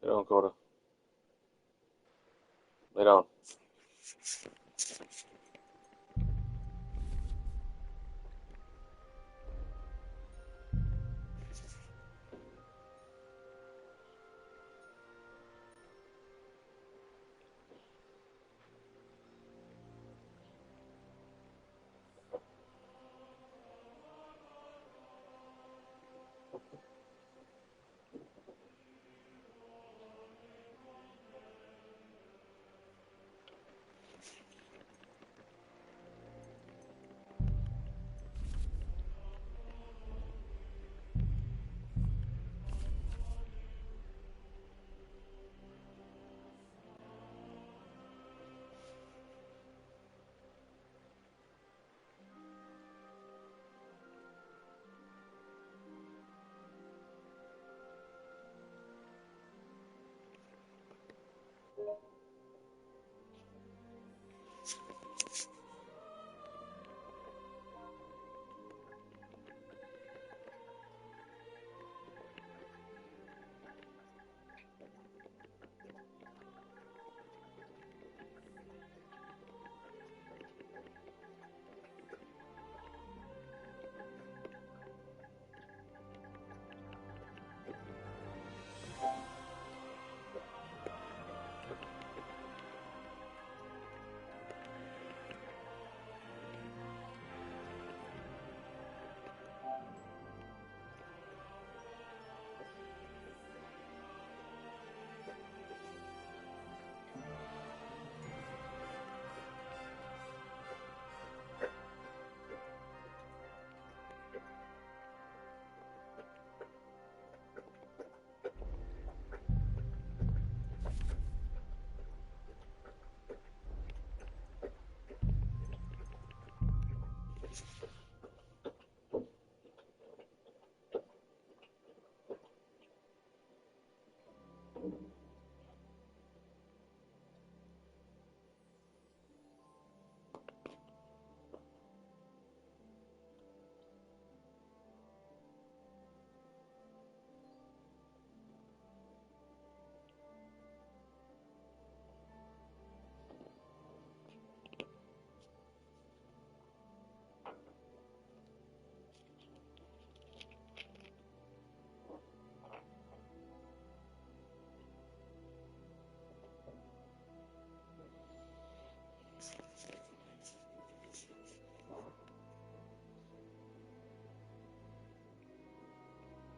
Lay down, Coda. Lay down.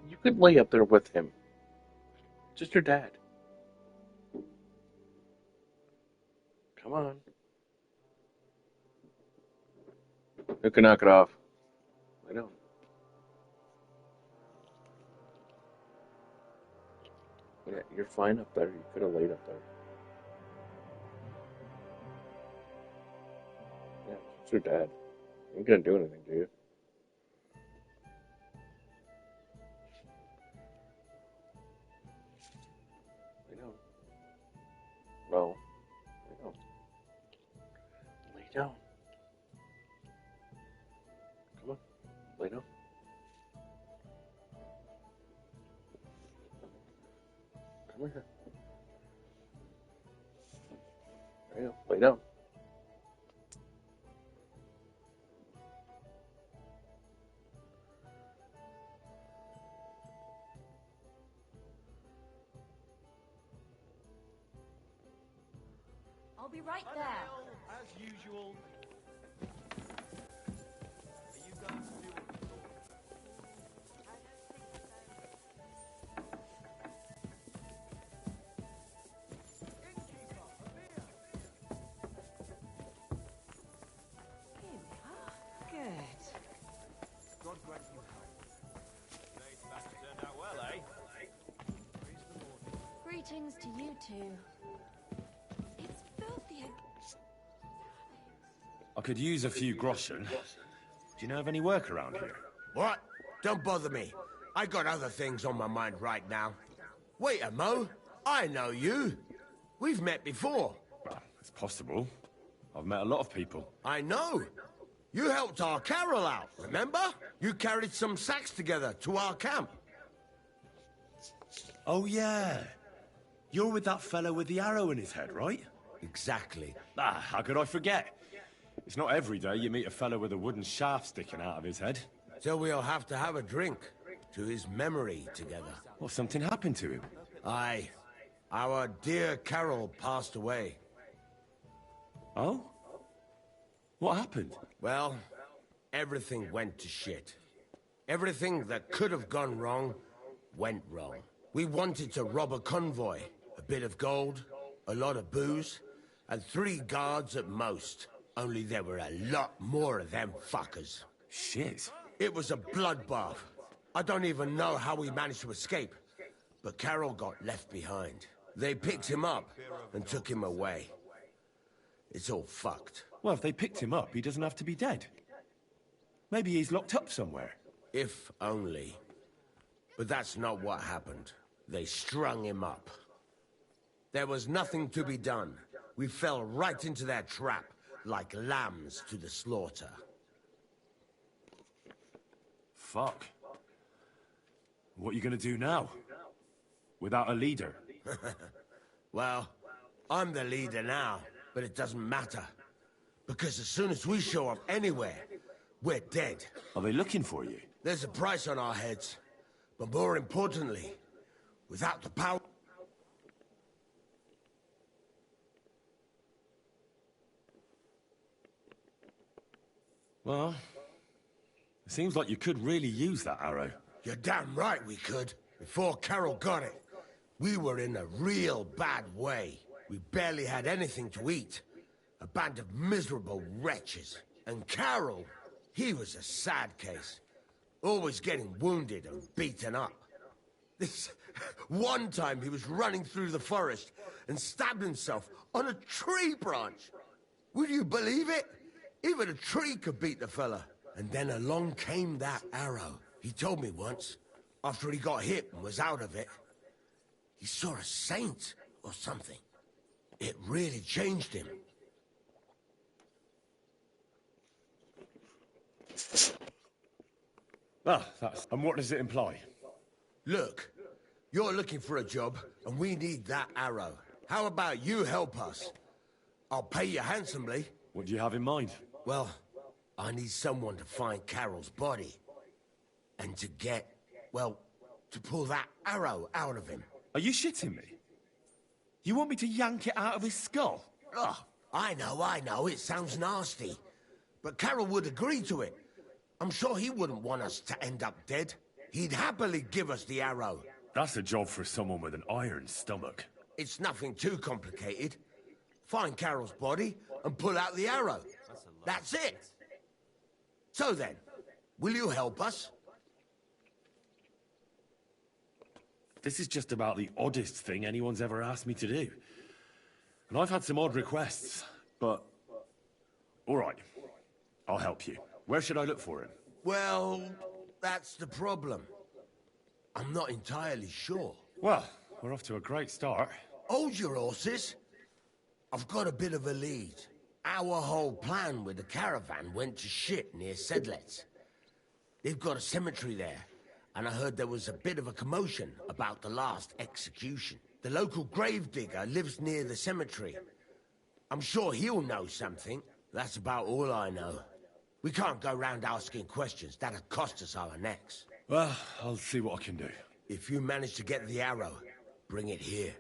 You could lay up there with him. Just your dad. Come on. You can knock it off. I know. Yeah, you're fine up there. You could have laid up there. Yeah, it's your dad. You ain't gonna do anything, do you? Lay down. No. Lay down. Lay down. Come on. Lay down. Come here. There you go. Lay down. I'll be right there. As usual. Are you going to do what you Innkeeper, a beer. Here we are. Good. God grant you health. Today's mass turned out well, eh? Praise the Lord. Greetings to you two. It's filthy. I could use a few groschen. Do you know of any work around here? What? Don't bother me. I got other things on my mind right now. Wait a mo. I know you. We've met before. It's possible. I've met a lot of people. I know. You helped our Carol out, remember? You carried some sacks together to our camp. Oh, yeah. You're with that fellow with the arrow in his head, right? Exactly. Ah, how could I forget? It's not every day you meet a fellow with a wooden shaft sticking out of his head. So we'll have to have a drink to his memory together. What, something happened to him? Aye. Our dear Carol passed away. Oh? What happened? Well, everything went to shit. Everything that could have gone wrong, went wrong. We wanted to rob a convoy. A bit of gold, a lot of booze, and 3 guards at most. Only there were a lot more of them fuckers. Shit. It was a bloodbath. I don't even know how we managed to escape. But Carol got left behind. They picked him up and took him away. It's all fucked. Well, if they picked him up, he doesn't have to be dead. Maybe he's locked up somewhere. If only. But that's not what happened. They strung him up. There was nothing to be done. We fell right into their trap, like lambs to the slaughter. Fuck. What are you gonna do now? Without a leader? Well, I'm the leader now, but it doesn't matter. Because as soon as we show up anywhere, we're dead. Are they looking for you? There's a price on our heads. But more importantly, without the power... Well, it seems like you could really use that arrow. You're damn right we could. Before Carol got it, we were in a real bad way. We barely had anything to eat. A band of miserable wretches. And Carol, he was a sad case. Always getting wounded and beaten up. This one time he was running through the forest and stabbed himself on a tree branch. Would you believe it? Even a tree could beat the fella. And then along came that arrow. He told me once, after he got hit and was out of it, he saw a saint or something. It really changed him. Ah, that's... And what does it imply? Look, you're looking for a job, and we need that arrow. How about you help us? I'll pay you handsomely. What do you have in mind? Well, I need someone to find Carol's body. And to get, well, to pull that arrow out of him. Are you shitting me? You want me to yank it out of his skull? Ugh, I know, it sounds nasty. But Carol would agree to it. I'm sure he wouldn't want us to end up dead. He'd happily give us the arrow. That's a job for someone with an iron stomach. It's nothing too complicated. Find Carol's body and pull out the arrow. That's it. So then, will you help us? This is just about the oddest thing anyone's ever asked me to do. And I've had some odd requests, but... All right, I'll help you. Where should I look for him? Well, that's the problem. I'm not entirely sure. Well, we're off to a great start. Hold your horses. I've got a bit of a lead. Our whole plan with the caravan went to shit near Sedlets. They've got a cemetery there, and I heard there was a bit of a commotion about the last execution. The local gravedigger lives near the cemetery. I'm sure he'll know something. That's about all I know. We can't go round asking questions. That'll cost us our necks. Well, I'll see what I can do. If you manage to get the arrow, bring it here.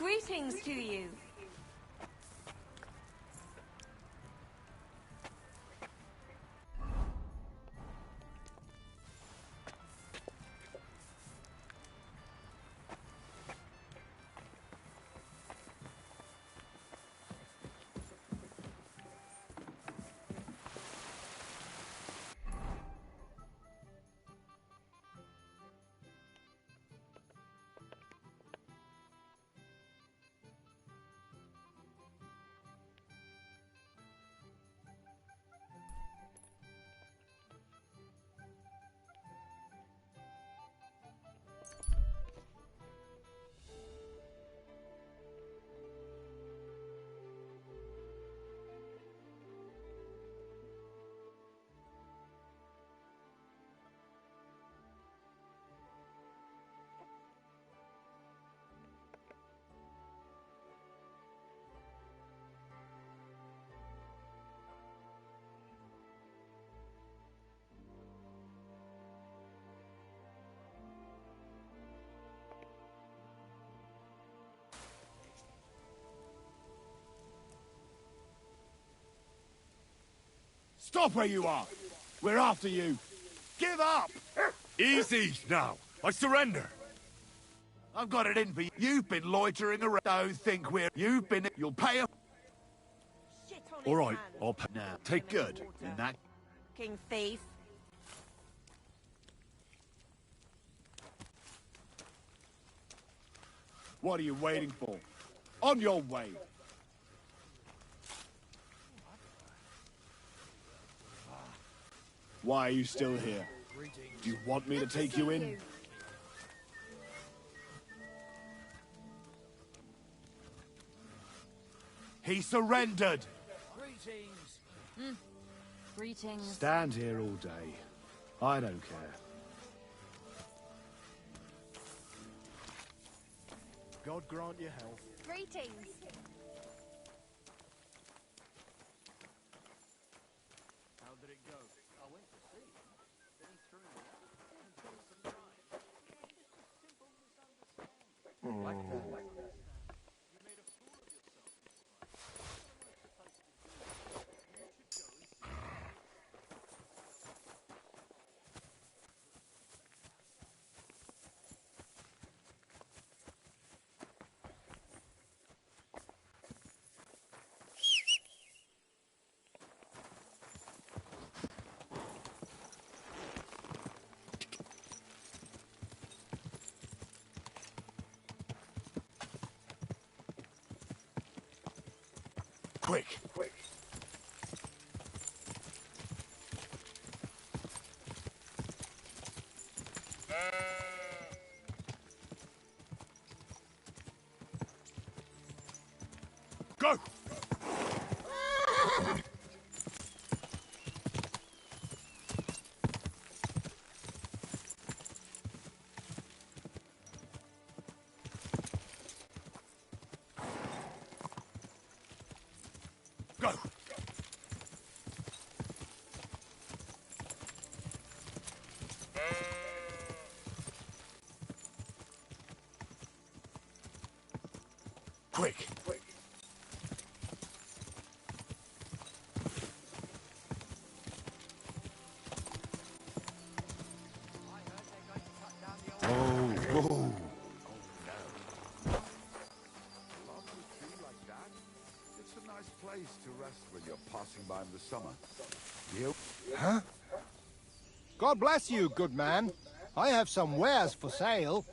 Greetings to you. Stop where you are! We're after you! Give up! Easy now. I surrender. I've got it in for you. You've been loitering around. Don't think we're... You've been... You'll pay a... Shit on All his right, hands. I'll pay. Now, take good in that... King thief. What are you waiting for? On your way! Why are you still here? Do you want me to take you in? He surrendered! Greetings. Stand here all day. I don't care. God grant you health. Greetings. How did it go? I went to see. Then he threw me out. Like that. You made a fool of yourself. Quick! Quick! Go! Go! Quick! Quick! Whoa! It's a nice place to rest when you're passing by in the summer. You? Huh? God bless you, good man. I have some wares for sale.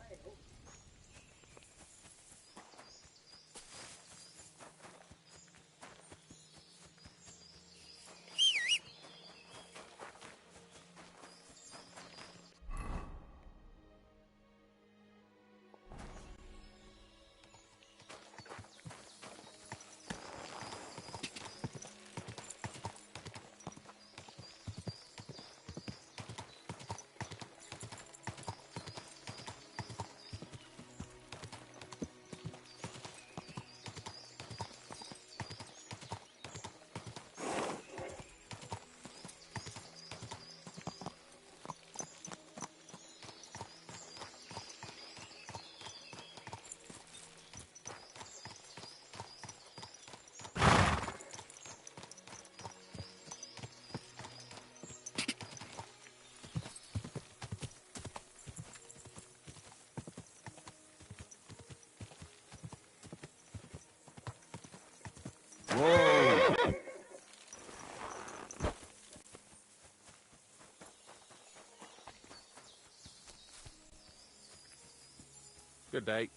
Good day.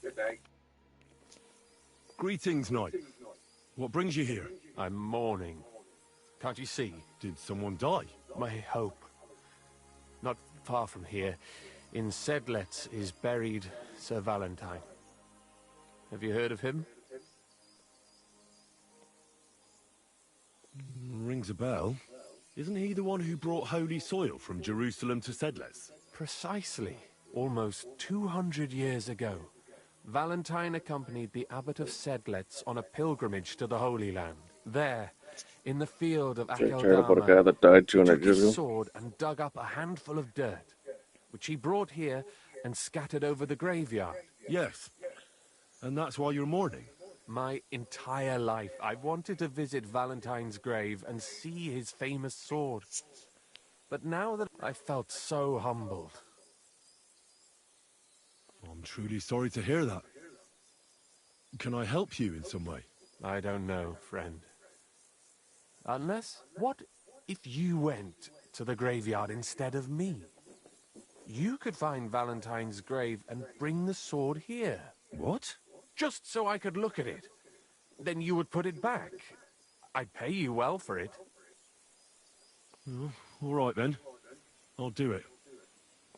Greetings, knight. What brings you here? I'm mourning. Can't you see? Did someone die? My hope. Not far from here, in Sedlets, is buried Sir Valentine. Have you heard of him? Rings a bell. Isn't he the one who brought holy soil from Jerusalem to Sedles? Precisely. Almost 200 years ago, Valentine accompanied the abbot of Sedlets on a pilgrimage to the Holy Land. There, in the field of Tired about a guy Akeldama, that died he 200 took years his ago. sword and dug up a handful of dirt, which he brought here and scattered over the graveyard. Yes. And that's why you're mourning? My entire life, I've wanted to visit Valentine's grave and see his famous sword. But now that I felt so humbled. I'm truly sorry to hear that. Can I help you in some way? I don't know, friend. Unless, what if you went to the graveyard instead of me? You could find Valentine's grave and bring the sword here. What? Just so I could look at it. Then you would put it back. I'd pay you well for it. Oh, all right then. I'll do it.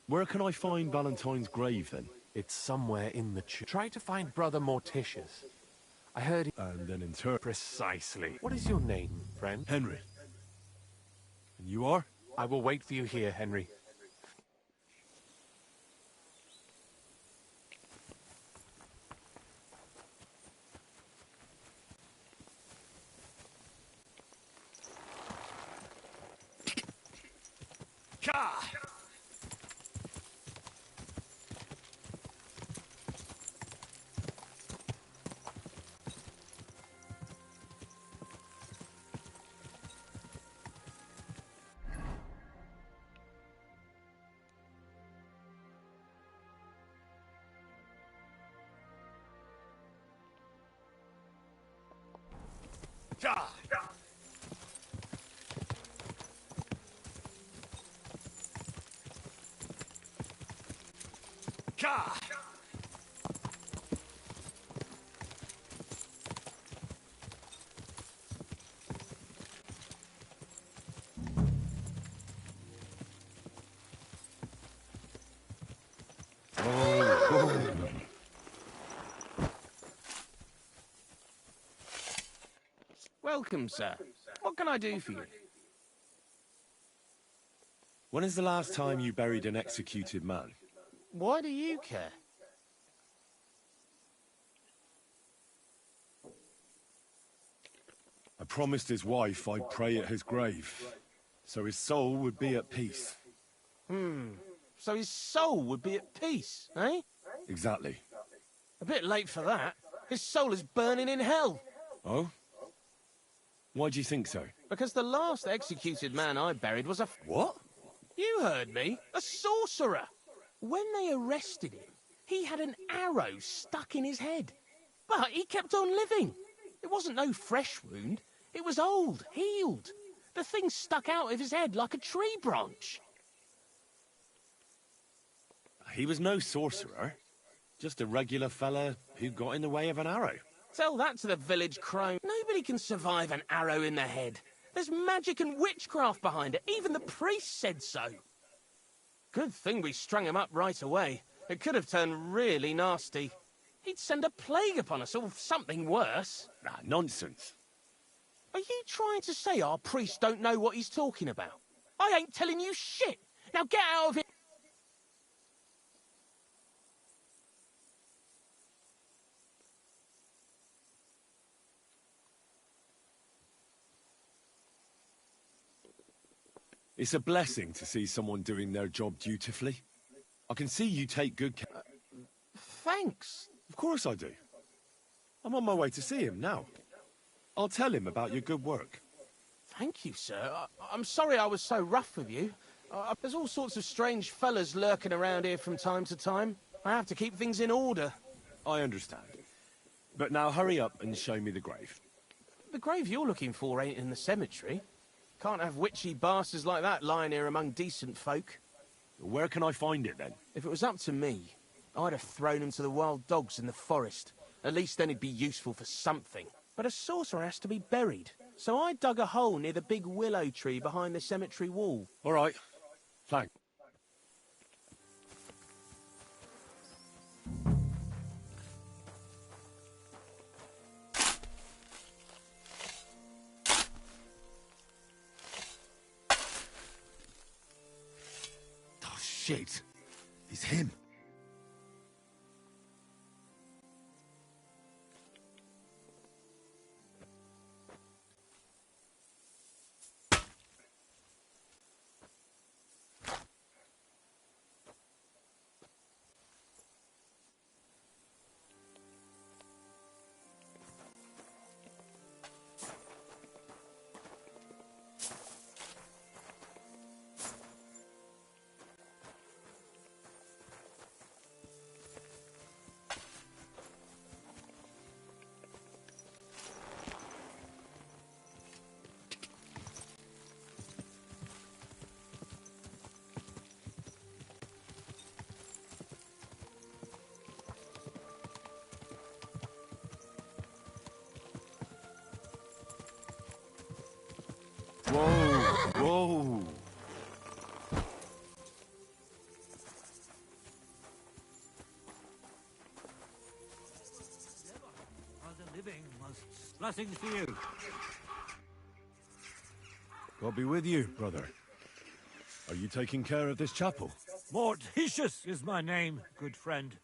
Where can I find Valentine's grave then? It's somewhere in the church. Try to find Brother Morticius. I heard he... And then in turn... Precisely. What is your name, friend? Henry. And you are? I will wait for you here, Henry. Welcome, sir. What can I do for you? When is the last time you buried an executed man? Why do you care? I promised his wife I'd pray at his grave, so his soul would be at peace. So his soul would be at peace, eh? Exactly. A bit late for that. His soul is burning in hell. Oh? Why do you think so? Because the last executed man I buried was a... What? You heard me. A sorcerer. When they arrested him, he had an arrow stuck in his head. But he kept on living. It wasn't no fresh wound. It was old, healed. The thing stuck out of his head like a tree branch. He was no sorcerer. Just a regular fella who got in the way of an arrow. Tell that to the village crone. Nobody can survive an arrow in the head. There's magic and witchcraft behind it. Even the priest said so. Good thing we strung him up right away. It could have turned really nasty. He'd send a plague upon us or something worse. Ah, nonsense. Are you trying to say our priest don't know what he's talking about? I ain't telling you shit. Now get out of here. It's a blessing to see someone doing their job dutifully. I can see you take good care. Thanks. Of course I do. I'm on my way to see him now. I'll tell him about your good work. Thank you, sir. I'm sorry I was so rough with you. There's all sorts of strange fellas lurking around here from time to time. I have to keep things in order. I understand. But now hurry up and show me the grave. The grave you're looking for ain't in the cemetery. Can't have witchy bastards like that lying here among decent folk. Where can I find it then? If it was up to me, I'd have thrown him to the wild dogs in the forest. At least then he'd be useful for something. But a sorcerer has to be buried. So I dug a hole near the big willow tree behind the cemetery wall. All right. Thanks. Oh, shit. It's him. Whoa, whoa. Are the living most blessings to you. God be with you, brother. Are you taking care of this chapel? Mortitius is my name, good friend.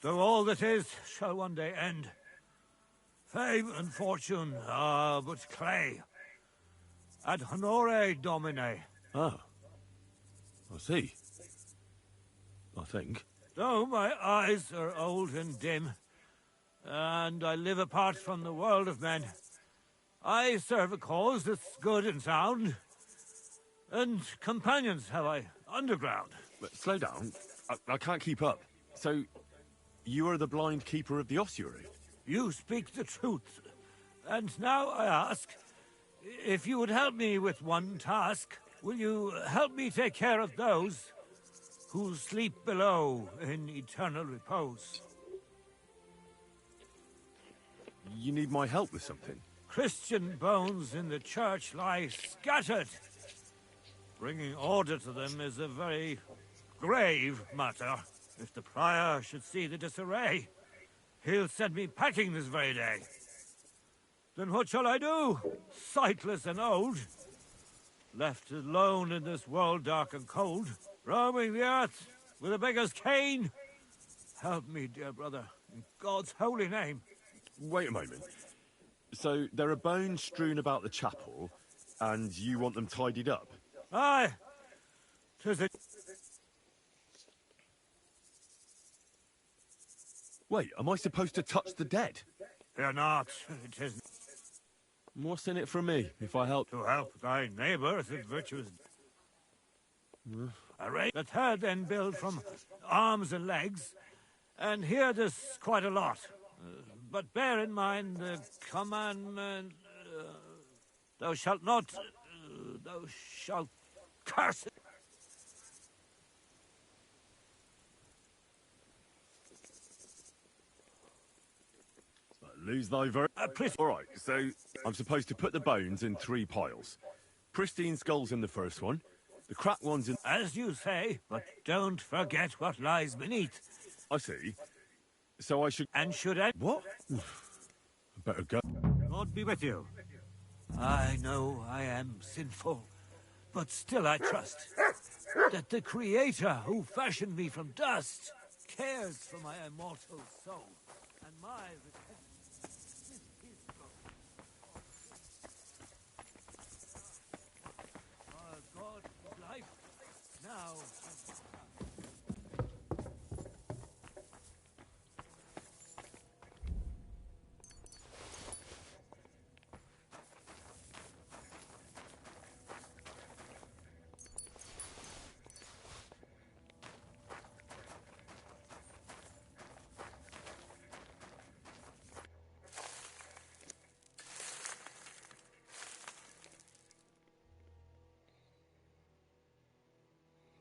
Though all that is shall one day end. Fame and fortune are but clay. Ad honore domine. Ah, I see. I think. Though my eyes are old and dim, and I live apart from the world of men, I serve a cause that's good and sound. And companions have I underground. But slow down. I can't keep up. So, you are the blind keeper of the ossuary? You speak the truth. And now I ask, if you would help me with one task, will you help me take care of those who sleep below in eternal repose? You need my help with something? Christian bones in the church lie scattered. Bringing order to them is a very grave matter. If the prior should see the disarray, he'll send me packing this very day. Then what shall I do? Sightless and old, left alone in this world dark and cold, roaming the earth with a beggar's cane? Help me, dear brother, in God's holy name. Wait a moment. So, there are bones strewn about the chapel, and you want them tidied up? Aye, 'tis a... Wait, am I supposed to touch the dead? Fear not, it is... What's in it for me, if I help? To help thy neighbour is a virtuous... Array that her then build from arms and legs, and here there's quite a lot. But bear in mind the commandment, thou shalt not, thou shalt curse it. Lose thy All right, so I'm supposed to put the bones in 3 piles. Pristine skulls in the first one, the cracked ones in... As you say, but don't forget what lies beneath. I see. So I should... And should I... What? I better go. God be with you. I know I am sinful, but still I trust that the Creator who fashioned me from dust cares for my immortal soul and my repentance with his blood. Our God is life now.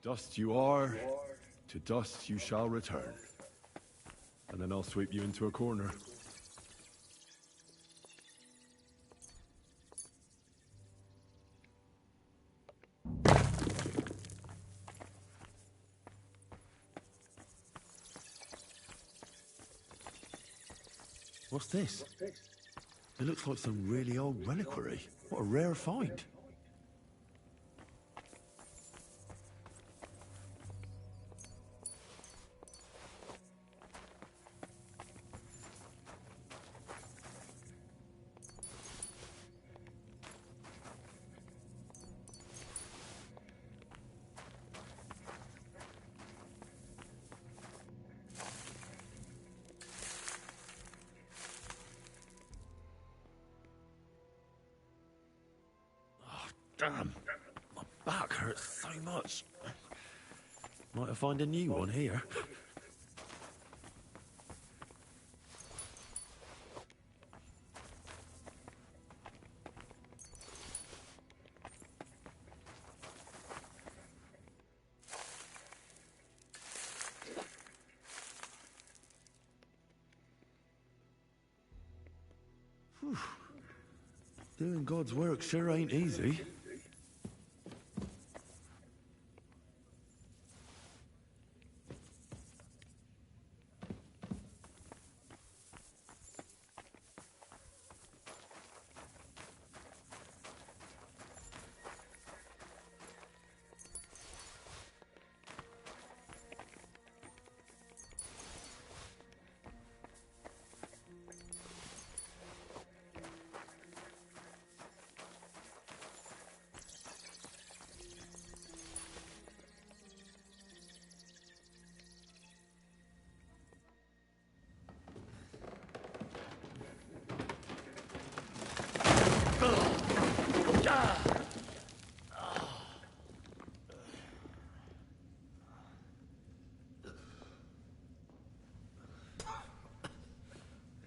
Dust you are, To dust you shall return. And then I'll sweep you into a corner. What's this? It looks like some really old reliquary. What a rare find. Damn, my back hurts so much. Might I find a new one here? Whew. Doing God's work sure ain't easy.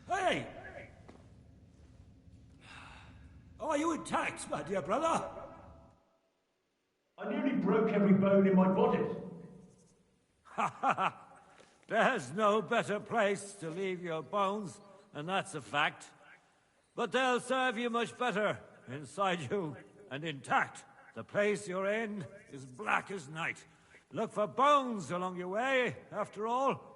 Hey! Are you intact, my dear brother? I nearly broke every bone in my body. Ha ha ha! There's no better place to leave your bones, and that's a fact. But they'll serve you much better inside you and intact. The place you're in is black as night. Look for bones along your way, after all.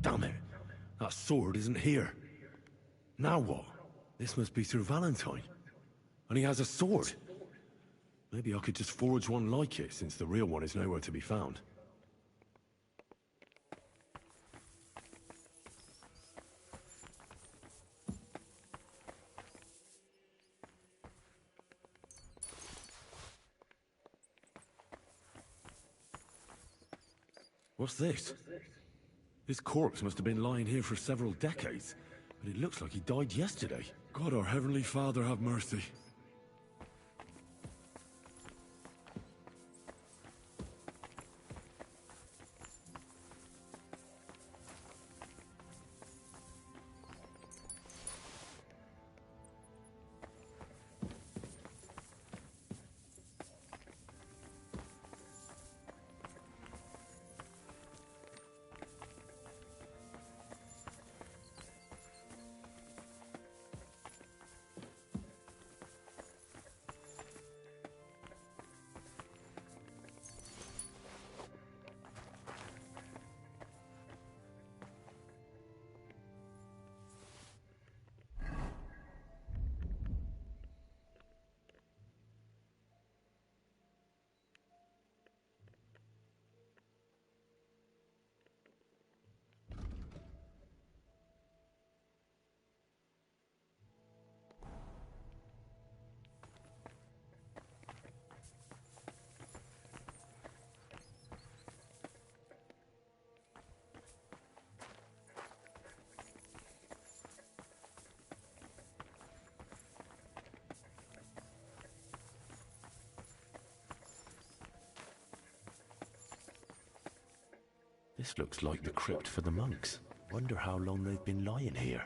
Damn it! That sword isn't here. Now what? This must be Sir Valentine. And he has a sword. Maybe I could just forge one like it, since the real one is nowhere to be found. What's this? This corpse must have been lying here for several decades, but it looks like he died yesterday. God, our Heavenly Father, have mercy. This looks like the crypt for the monks. Wonder how long they've been lying here.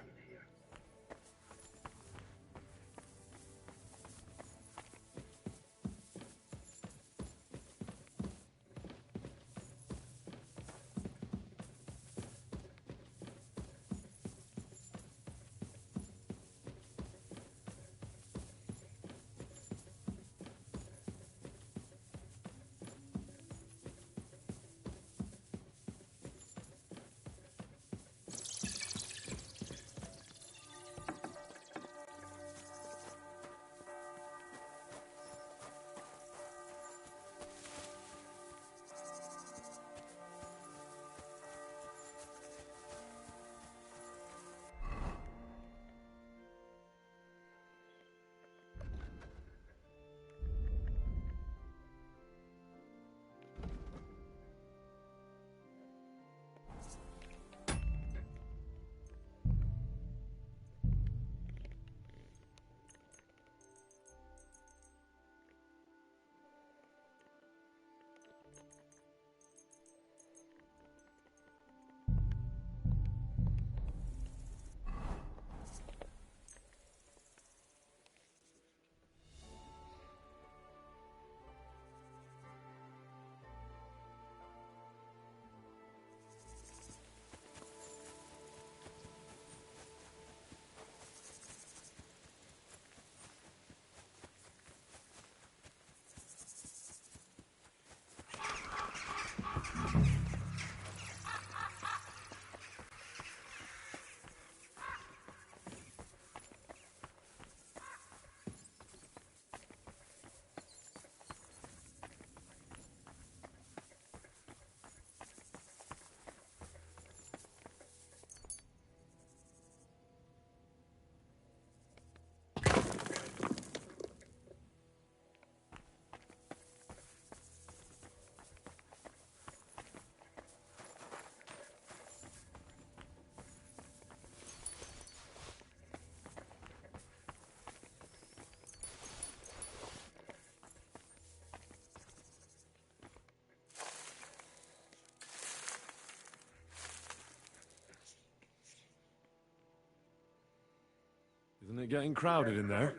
Isn't it getting crowded in there?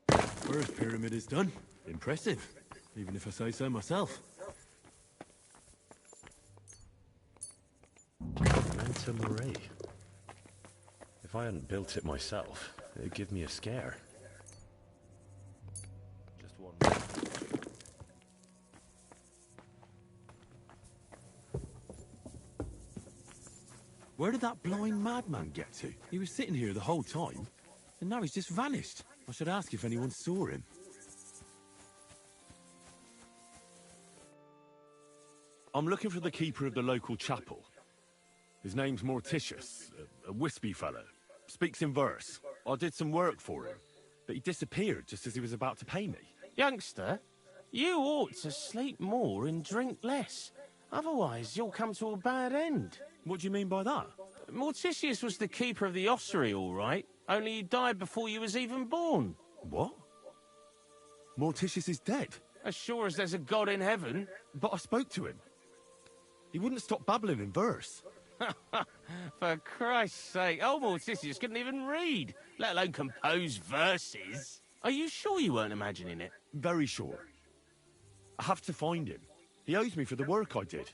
First pyramid is done. Impressive, even if I say so myself. Manta Mori. If I hadn't built it myself, it'd give me a scare. Just one. Where did that blind madman get to? He was sitting here the whole time, and now he's just vanished. I should ask if anyone saw him. I'm looking for the keeper of the local chapel. His name's Morticius, a wispy fellow. Speaks in verse. I did some work for him, but he disappeared just as he was about to pay me. Youngster, you ought to sleep more and drink less. Otherwise, you'll come to a bad end. What do you mean by that? Morticius was the keeper of the ossuary, all right. Only he died before you was even born. What? Morticius is dead? As sure as there's a God in heaven. But I spoke to him. He wouldn't stop babbling in verse. For Christ's sake, old Morticius couldn't even read, let alone compose verses. Are you sure you weren't imagining it? Very sure. I have to find him. He owes me for the work I did.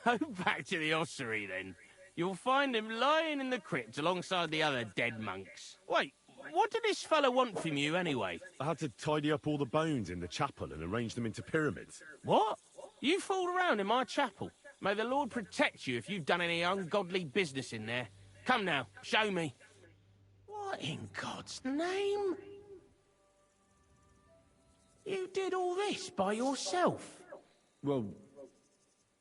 Go back to the ossuary, then. You'll find him lying in the crypt alongside the other dead monks. Wait, what did this fellow want from you, anyway? I had to tidy up all the bones in the chapel and arrange them into pyramids. What? You fooled around in my chapel? May the Lord protect you if you've done any ungodly business in there. Come now, show me. What in God's name? You did all this by yourself? Well,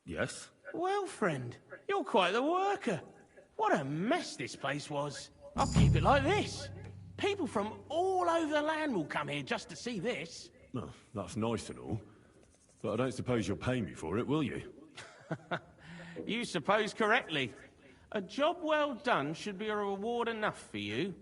yes. Well, friend, you're quite the worker. What a mess this place was. I'll keep it like this. People from all over the land will come here just to see this. Oh, that's nice and all. But I don't suppose you'll pay me for it, will you? You suppose correctly. A job well done should be a reward enough for you.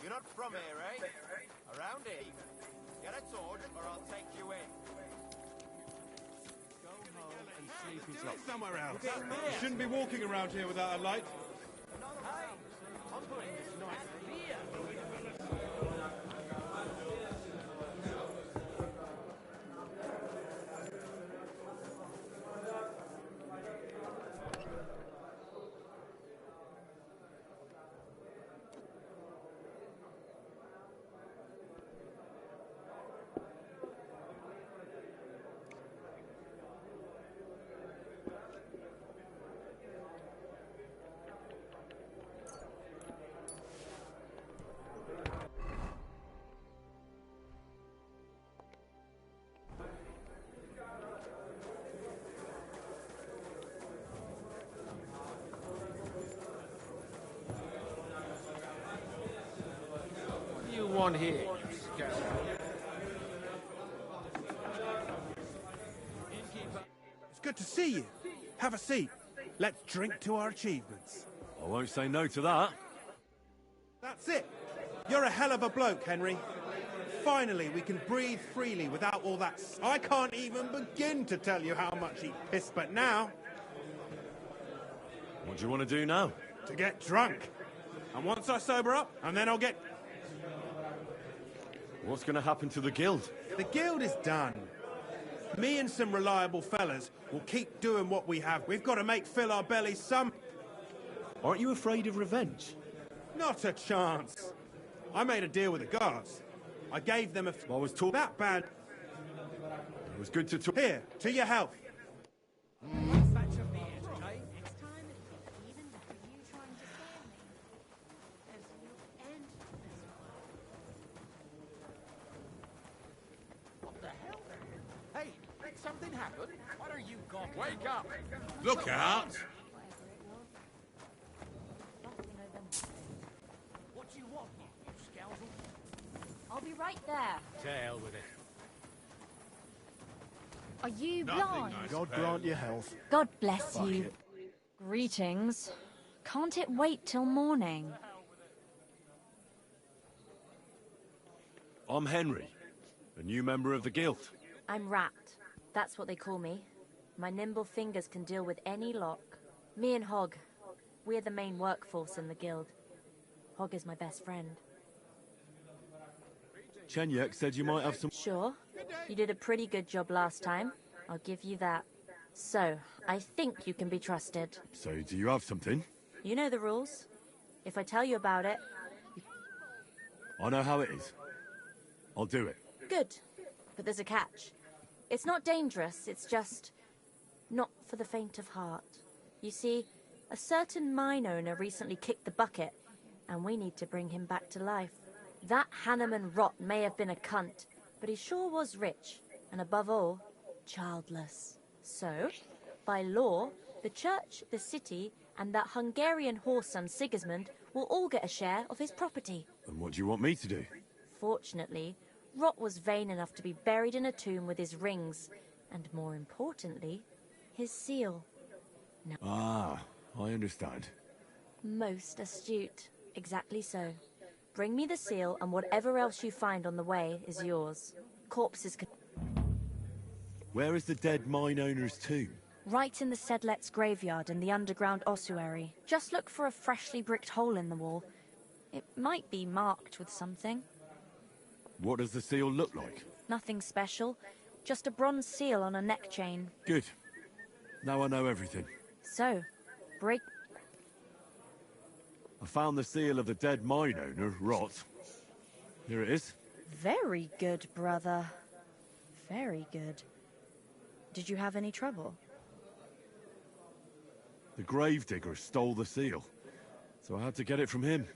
You're not from here, eh? Around here. Get a torch or I'll take you in. Go home and sleep it off. Somewhere else. You shouldn't be walking around here without a light. Hey, I'm putting this nice beer. On here, you scoundrel. It's good to see you. Have a seat. Let's drink to our achievements. I won't say no to that. That's it. You're a hell of a bloke, Henry. Finally, we can breathe freely without all that I can't even begin to tell you how much he pissed, but now... What do you want to do now? To get drunk. And once I sober up, and then I'll get... What's going to happen to the guild? The guild is done. Me and some reliable fellas will keep doing what we have. We've got to fill our bellies some... Aren't you afraid of revenge? Not a chance. I made a deal with the guards. I gave them a... I was taught that bad. It was good to talk. Here, to your health. Something happened? What are you going? Wake up! Look out! What do you want, you scoundrel? I'll be right there. To hell with it. Are you blind? God grant you health. God bless you. Greetings. Can't it wait till morning? I'm Henry, a new member of the guild. I'm Rat. That's what they call me. My nimble fingers can deal with any lock. Me and Hog, we're the main workforce in the guild. Hog is my best friend. Chenyek said you might have some... Sure. You did a pretty good job last time. I'll give you that. So, I think you can be trusted. So, do you have something? You know the rules. If I tell you about it... I know how it is. I'll do it. Good. But there's a catch. It's not dangerous, it's just... not for the faint of heart. You see, a certain mine owner recently kicked the bucket, and we need to bring him back to life. That Hanneman rot may have been a cunt, but he sure was rich, and above all, childless. So, by law, the church, the city, and that Hungarian whoreson Sigismund will all get a share of his property. And what do you want me to do? Fortunately, Rot was vain enough to be buried in a tomb with his rings, and more importantly, his seal. Now, I understand. most astute. Exactly so. Bring me the seal, and whatever else you find on the way is yours. Corpses can... Where is the dead mine owner's tomb? Right in the Sedlet's graveyard in the underground ossuary. Just look for a freshly bricked hole in the wall. It might be marked with something. What does the seal look like? Nothing special. Just a bronze seal on a neck chain. Good. Now I know everything. So, break... I found the seal of the dead mine owner, Rot. Here it is. Very good, brother. Very good. Did you have any trouble? The gravedigger stole the seal, so I had to get it from him.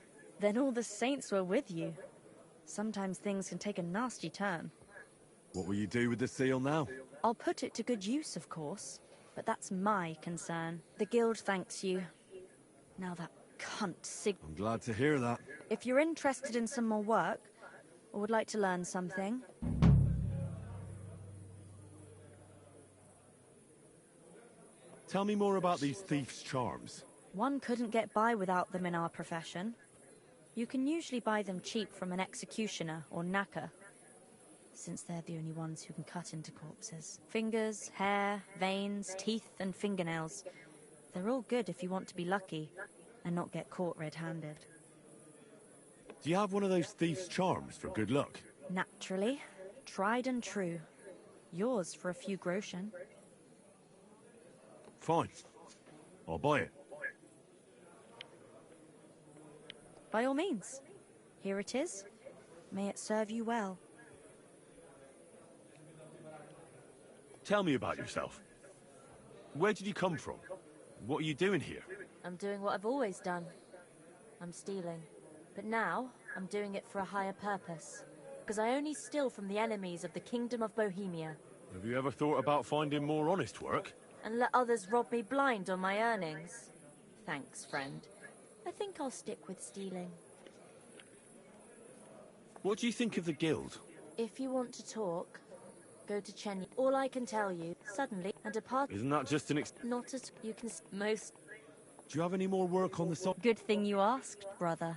Then all the saints were with you. Sometimes things can take a nasty turn. What will you do with the seal now? I'll put it to good use, of course. But that's my concern. The guild thanks you. Now that cunt Sig... I'm glad to hear that. If you're interested in some more work, or would like to learn something... Tell me more about these thieves' charms. One couldn't get by without them in our profession. You can usually buy them cheap from an executioner or knacker, since they're the only ones who can cut into corpses. Fingers, hair, veins, teeth, and fingernails. They're all good if you want to be lucky and not get caught red-handed. Do you have one of those thieves' charms for good luck? Naturally. Tried and true. Yours for a few groschen. Fine. I'll buy it. By all means. Here it is. May it serve you well. Tell me about yourself. Where did you come from? What are you doing here? I'm doing what I've always done. I'm stealing. But now, I'm doing it for a higher purpose. Because I only steal from the enemies of the Kingdom of Bohemia. Have you ever thought about finding more honest work? And let others rob me blind on my earnings? Thanks, friend. I think I'll stick with stealing. What do you think of the guild? If you want to talk, go to Chenya. All I can tell you, suddenly, and apart... Isn't that just an Not as you can... Most... Do you have any more work on the side? Good thing you asked, brother.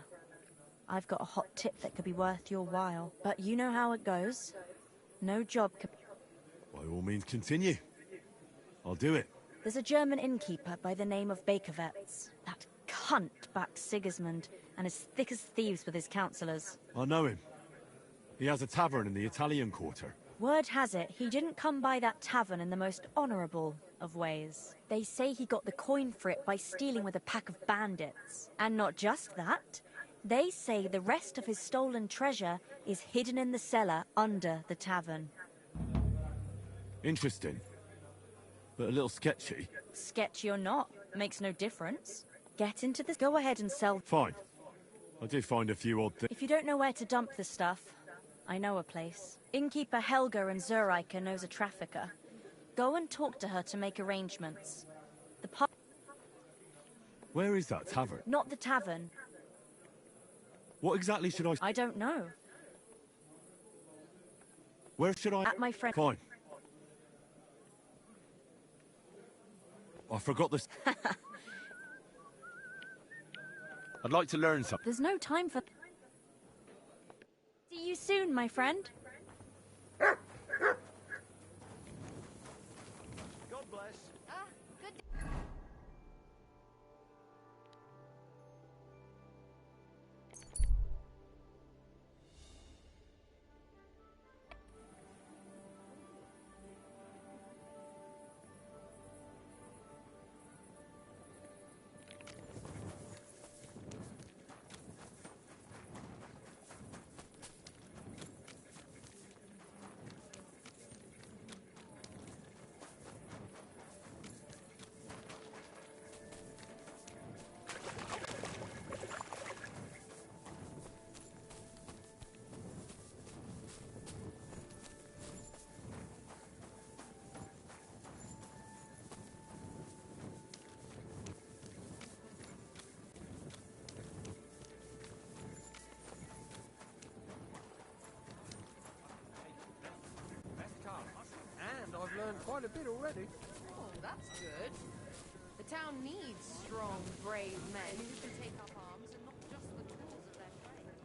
I've got a hot tip that could be worth your while. But you know how it goes. No job could... By all means, continue. I'll do it. There's a German innkeeper by the name of Bakervetz. That cunt backed Sigismund and is thick as thieves with his councillors. I know him. He has a tavern in the Italian quarter. Word has it, he didn't come by that tavern in the most honourable of ways. They say he got the coin for it by stealing with a pack of bandits. And not just that, they say the rest of his stolen treasure is hidden in the cellar under the tavern. Interesting. But a little sketchy. Sketchy or not, makes no difference. Get into this. Go ahead and sell. Fine. I did find a few odd things. If you don't know where to dump the stuff, I know a place. Innkeeper Helga in Zurich knows a trafficker. Go and talk to her to make arrangements. The pub... Where is that tavern? Not the tavern. What exactly should I... I don't know. Where should I... At my friend... Fine. I forgot this. I'd like to learn something. There's no time for... See you soon, my friend. God bless. Good. And I've learned quite a bit already. Oh, that's good. The town needs strong, brave men who can take up arms and not just the tools of their trade.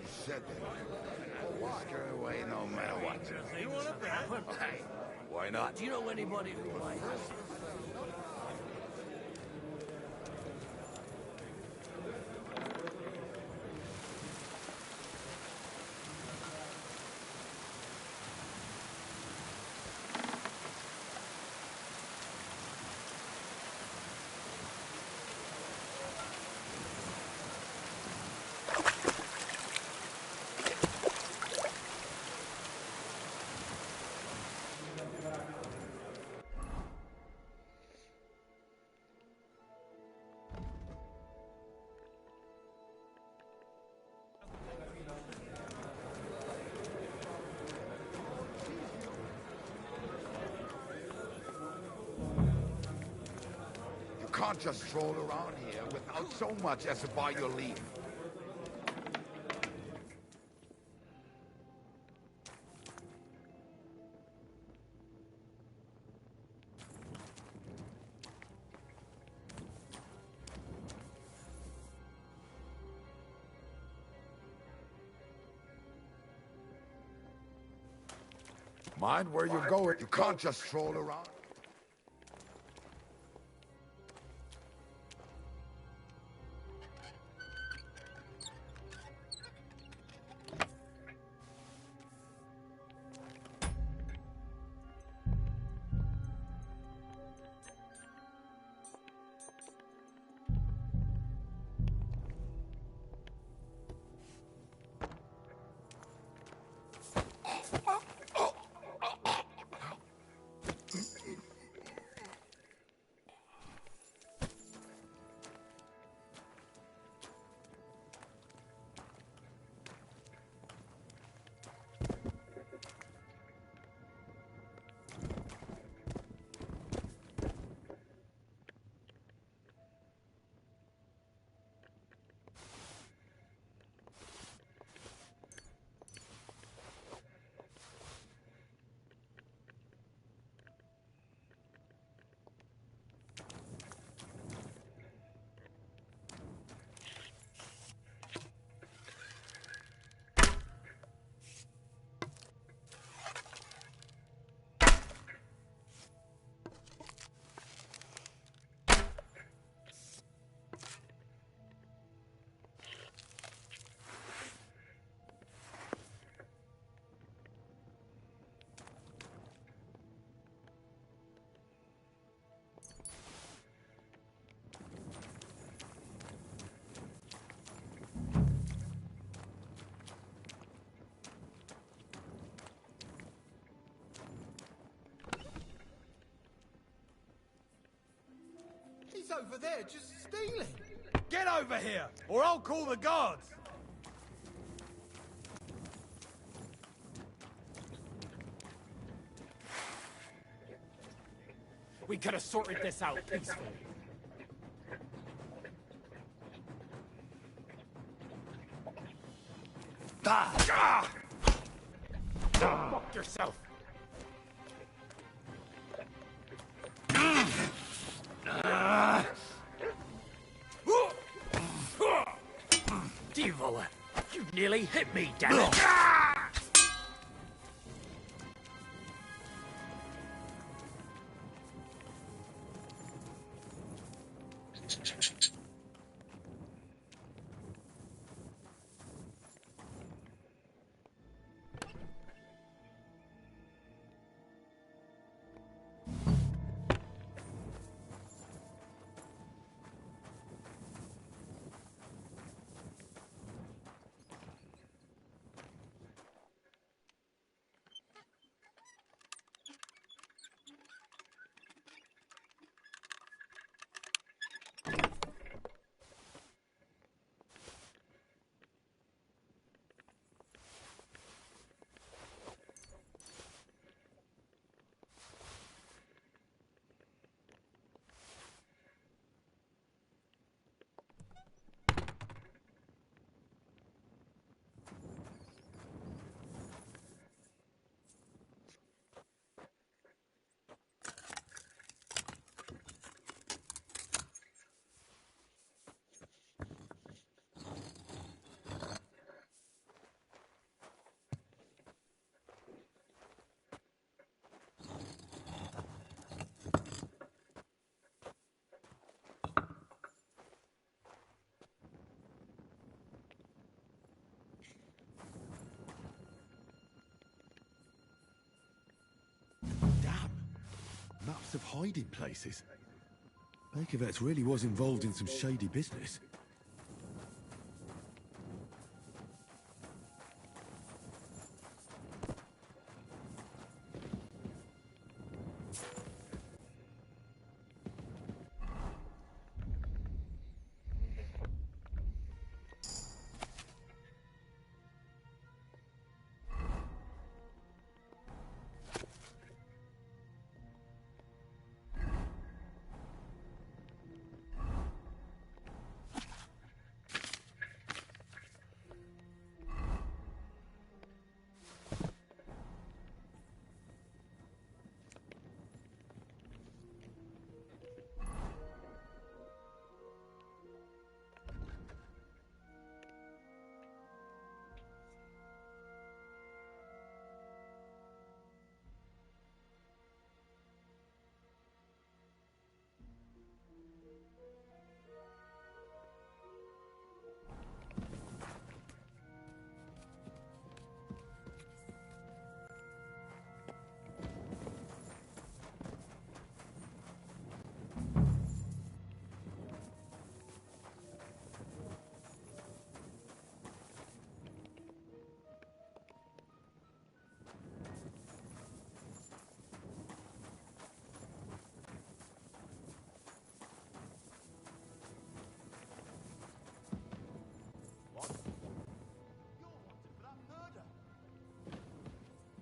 You said that. I'll scare away no matter what. You want a bet? Hey, why not? Do you know anybody who might? You can't just stroll around here without so much as to buy your leave. Mind where you're going. You can't just stroll around. over there just stealing. Get over here, or I'll call the guards! We could have sorted this out peacefully. Fuck yourself! Devil! You nearly hit me, damn it! Maps of hiding places. Bakervet's really was involved in some shady business.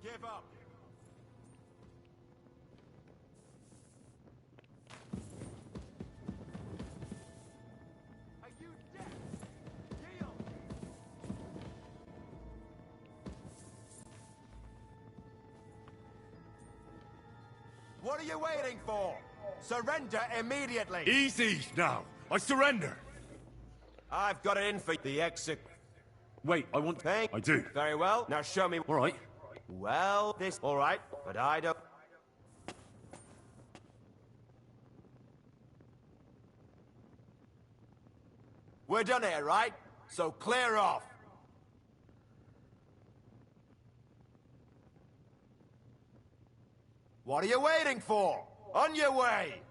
Give up. Are you dead? Deal. What are you waiting for? Surrender immediately. Easy now. I surrender. I've got it in for the exit. Wait, I want... Hey. I do. Very well. Now show me. All right. Well, this... All right, but I don't... We're done here, right? So clear off. What are you waiting for? On your way!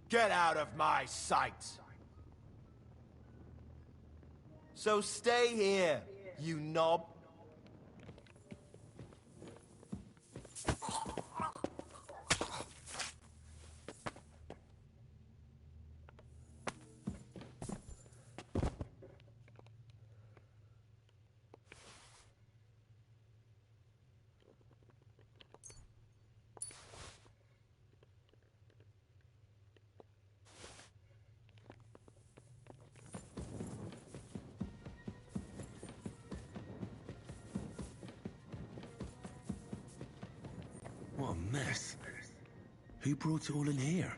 Get out of my sight! So stay here, you knob. mess. Who brought it all in here?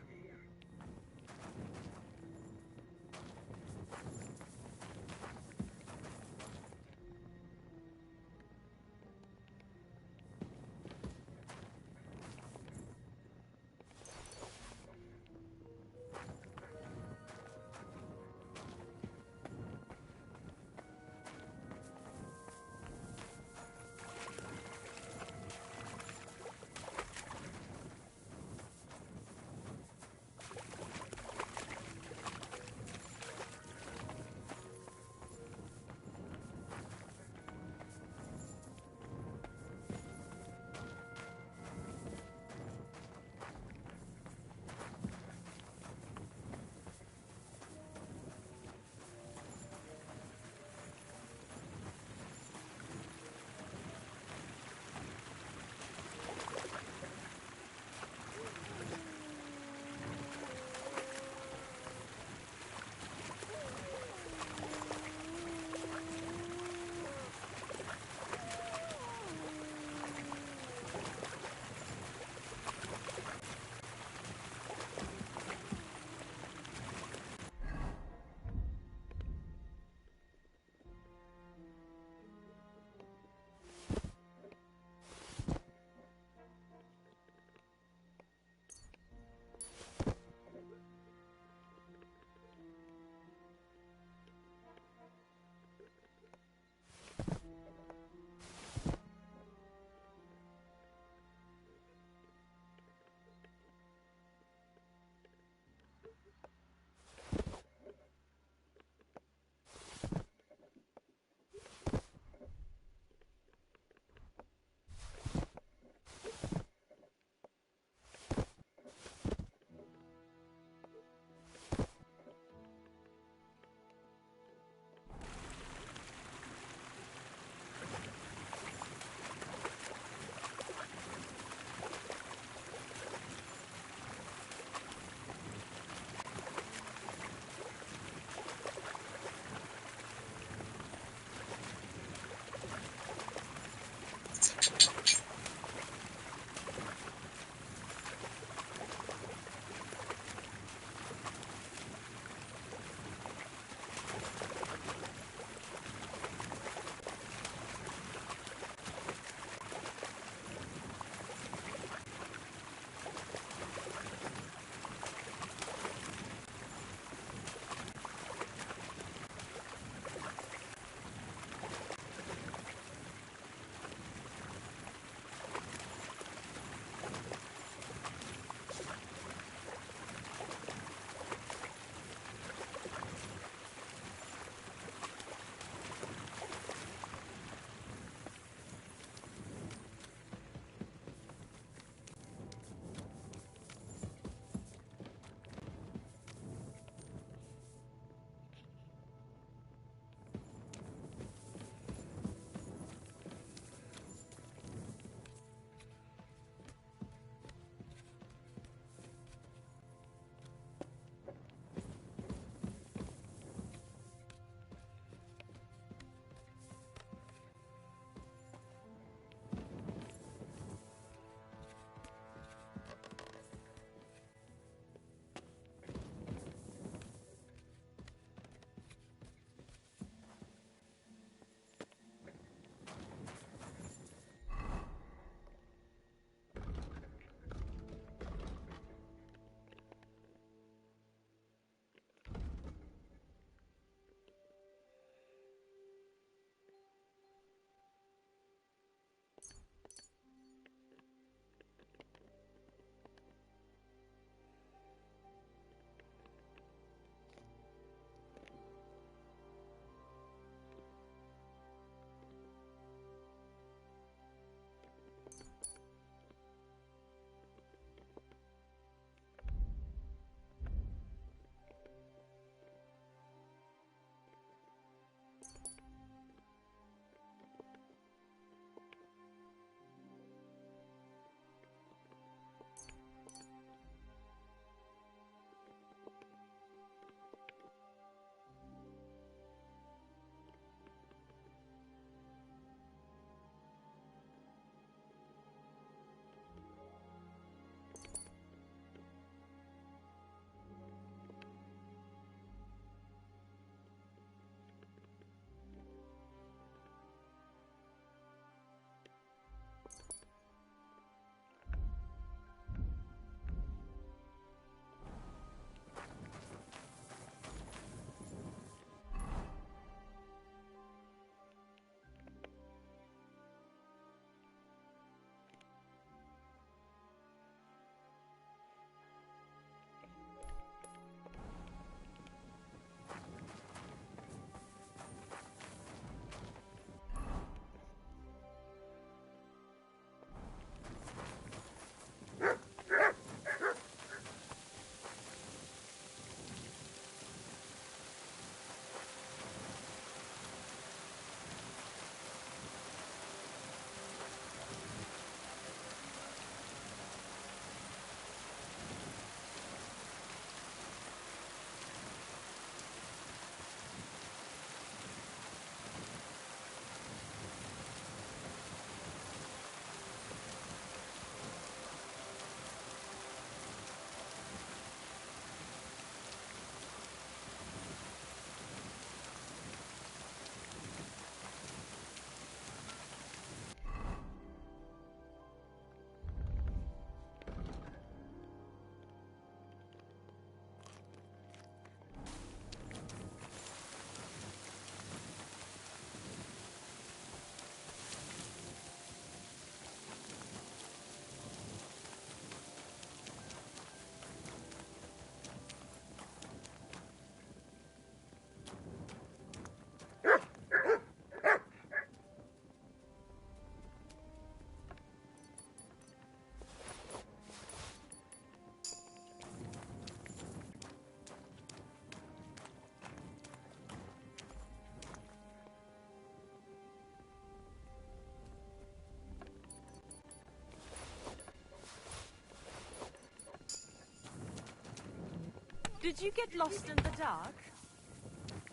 Did you get lost in the dark?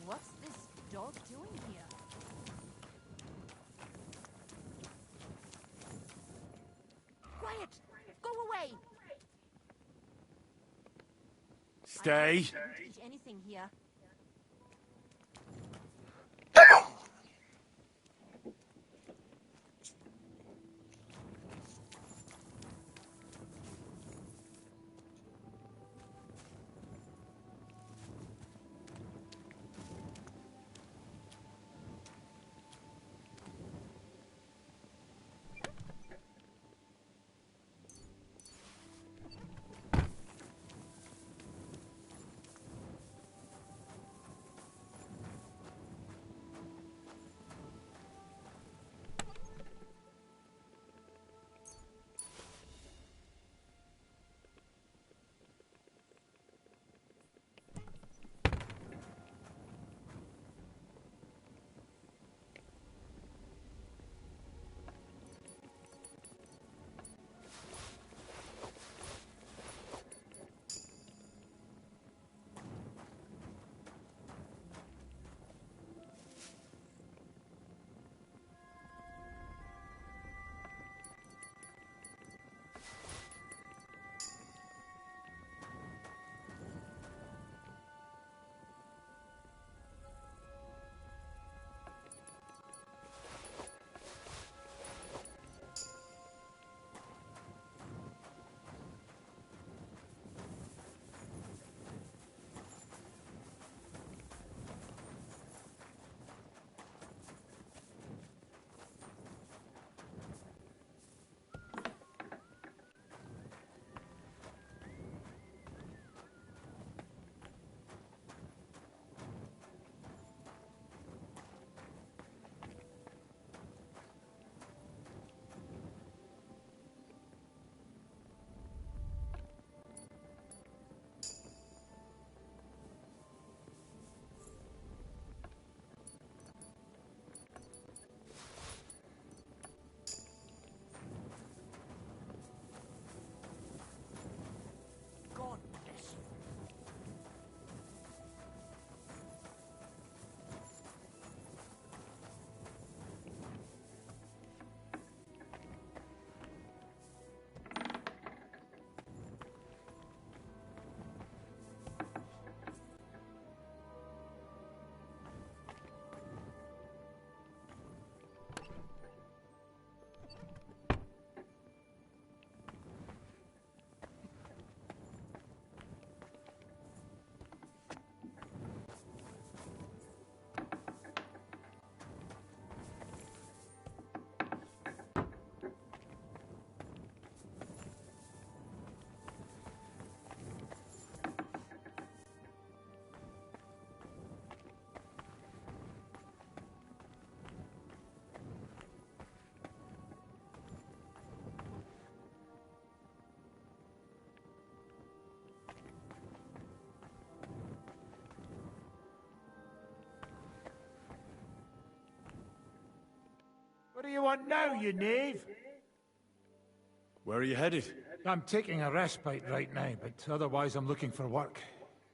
What's this dog doing here? Quiet! Go away! Stay. I don't teach anything here. What do you want now, you knave? Where are you headed? I'm taking a respite right now, but otherwise I'm looking for work.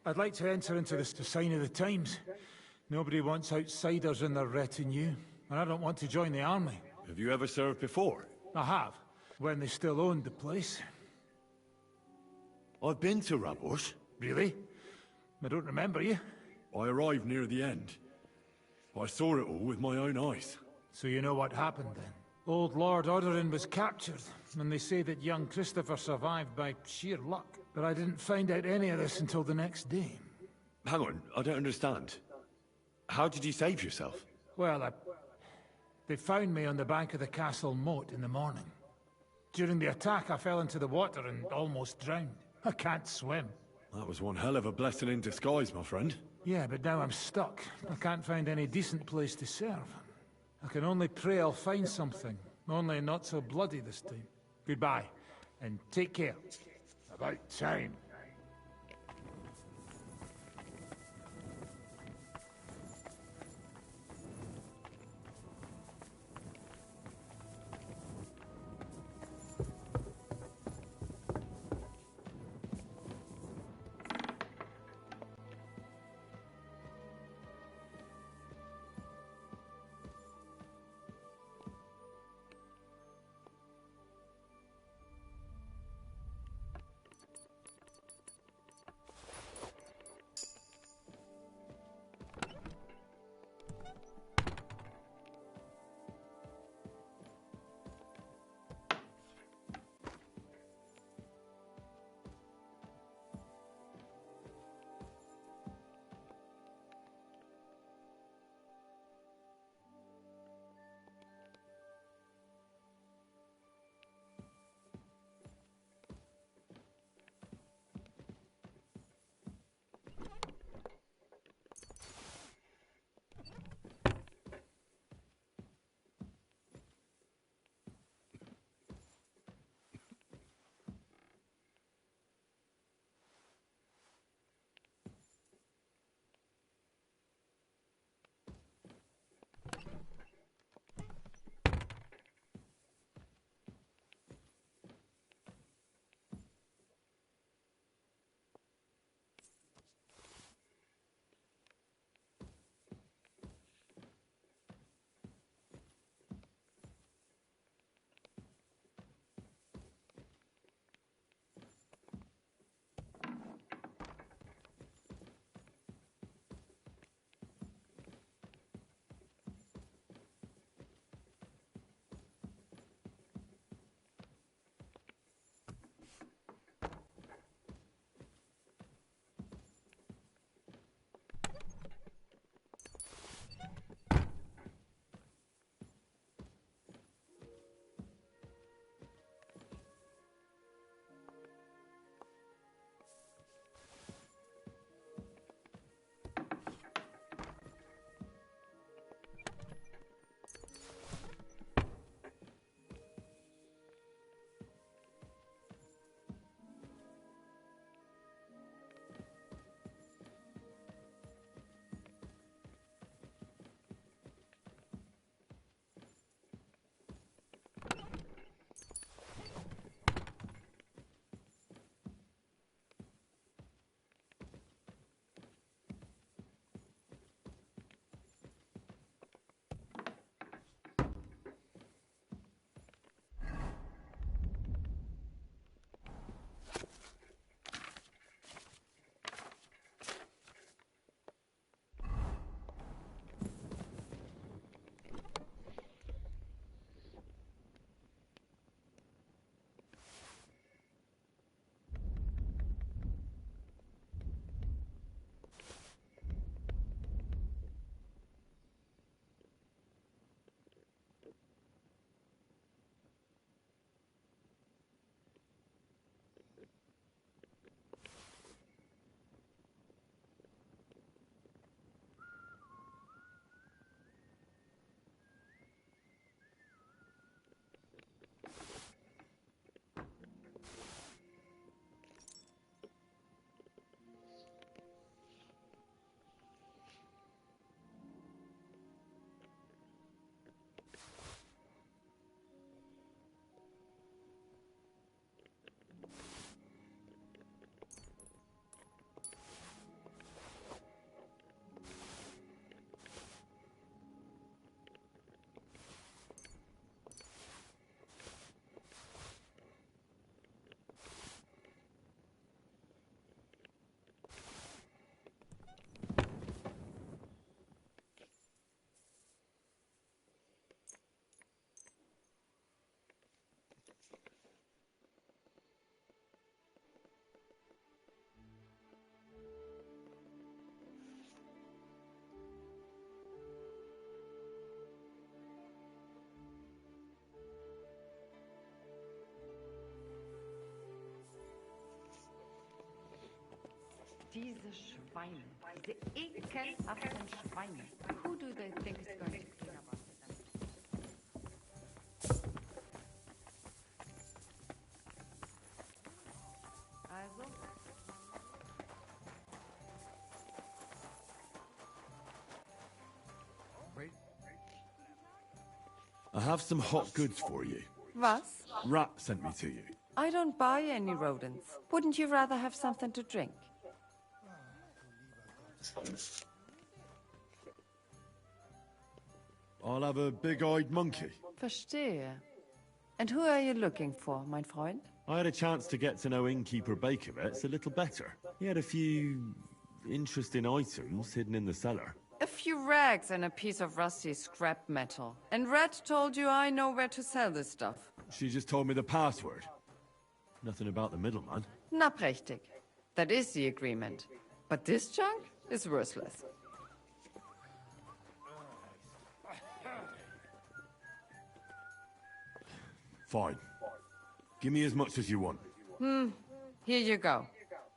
I'd like to enter into this sign of the times. Nobody wants outsiders in their retinue, and I don't want to join the army. Have you ever served before? I have, when they still owned the place. I've been to Rabush. Really? I don't remember you. I arrived near the end. I saw it all with my own eyes. So you know what happened then? Old Lord Odorin was captured, and they say that young Christopher survived by sheer luck. But I didn't find out any of this until the next day. Hang on, I don't understand. How did you save yourself? Well, they found me on the bank of the castle moat in the morning. During the attack, I fell into the water and almost drowned. I can't swim. That was one hell of a blessing in disguise, my friend. Yeah, but now I'm stuck. I can't find any decent place to serve. I can only pray I'll find something. Only not so bloody this time. Goodbye, and take care. About time. Diese Schweine. Diese ekelhaften Schweine. Who do they think is going to clean up after them? Also? I have some hot goods for you. Was? Rat sent me to you. I don't buy any rodents. Wouldn't you rather have something to drink? I'll have a big-eyed monkey. Verstehe. And who are you looking for, mein Freund? I had a chance to get to know innkeeper Bakerets a little better. He had a few interesting items hidden in the cellar. A few rags and a piece of rusty scrap metal. And Red told you I know where to sell this stuff. She just told me the password. Nothing about the middleman. Na prächtig. That is the agreement. But this junk is worthless. Fine. Give me as much as you want. Here you go.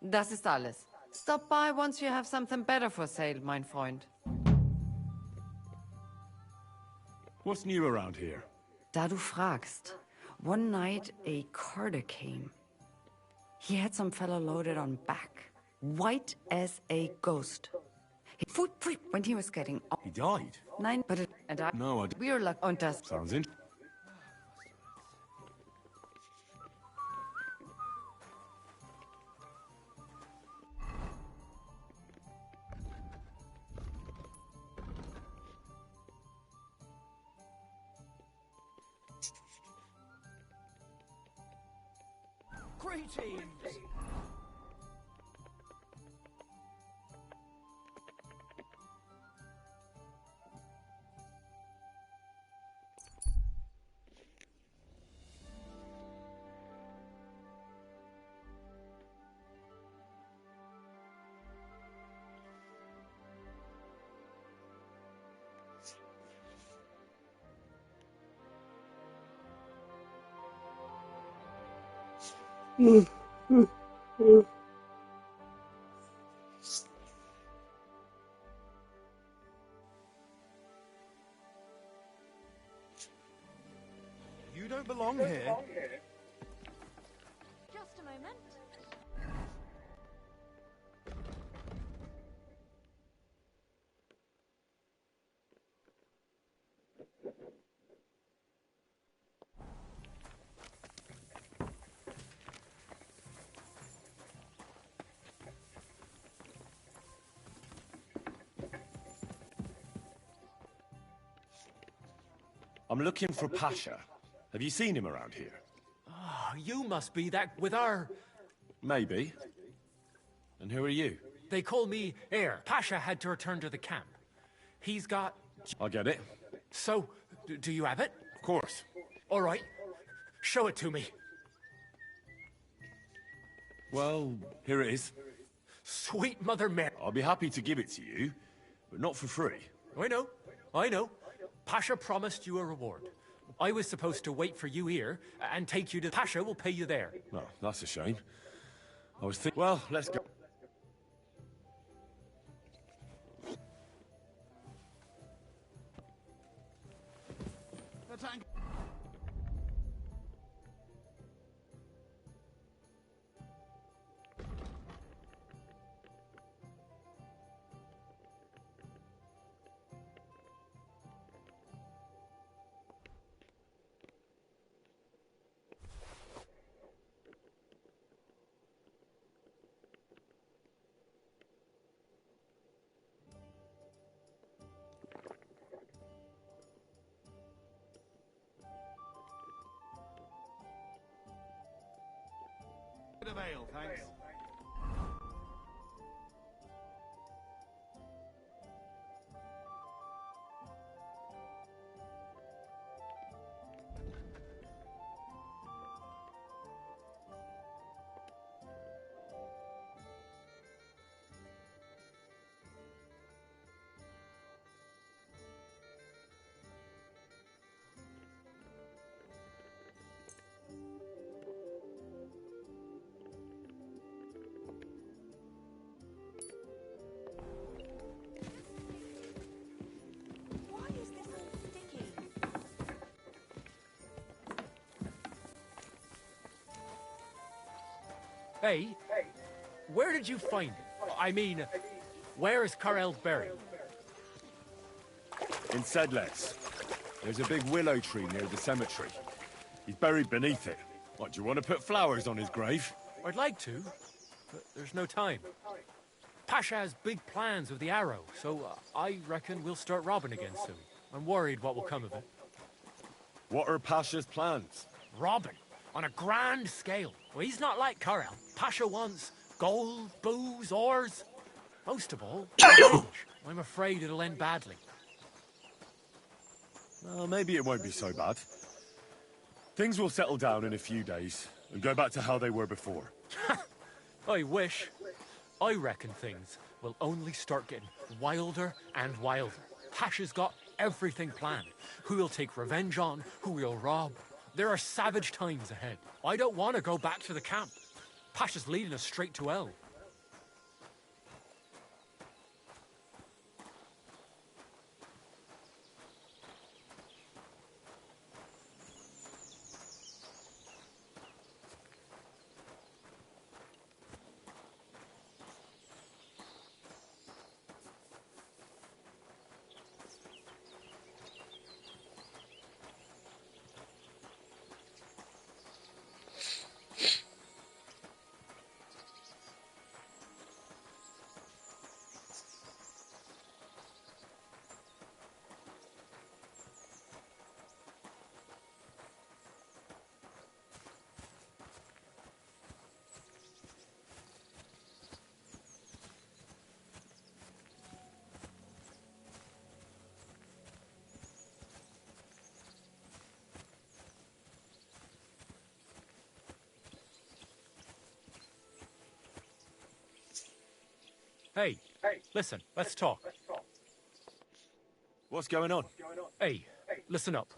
Das ist alles. Stop by once you have something better for sale, mein Freund. What's new around here? Da du fragst. One night a carter came. He had some fellow loaded on back. White as a ghost. He foot when he was getting off. He died? Nein, but it, and I... No, We were lucky. Und das... Sounds interesting. Greetings! You don't belong here. Just a moment. I'm looking for Pasha. Have you seen him around here? Oh, you must be that with our... Maybe. And who are you? They call me Heir. Pasha had to return to the camp. He's got... I get it. So, do you have it? Of course. All right. Show it to me. Well, here it is. Sweet Mother Mary. I'll be happy to give it to you, but not for free. I know. Pasha promised you a reward. I was supposed to wait for you here and take you to... Pasha will pay you there. Oh, that's a shame. I was thinking... Well, let's go. The tank. Bit of ale, thanks. Hey, where did you find him? I mean, where is Karel buried? In Sedles. There's a big willow tree near the cemetery. He's buried beneath it. What, do you want to put flowers on his grave? I'd like to, but there's no time. Pasha has big plans with the arrow, so I reckon we'll start robbing again soon. I'm worried what will come of it. What are Pasha's plans? Robbing? On a grand scale. Well, he's not like Karel. Pasha wants gold, booze, ores. Most of all, revenge. I'm afraid it'll end badly. Well, maybe it won't be so bad. Things will settle down in a few days and go back to how they were before. I wish. I reckon things will only start getting wilder and wilder. Pasha's got everything planned. Who he'll take revenge on, who he'll rob. There are savage times ahead. I don't want to go back to the camp. Pasha's leading us straight to hell. Hey, listen, let's talk. What's going on? Hey, listen up.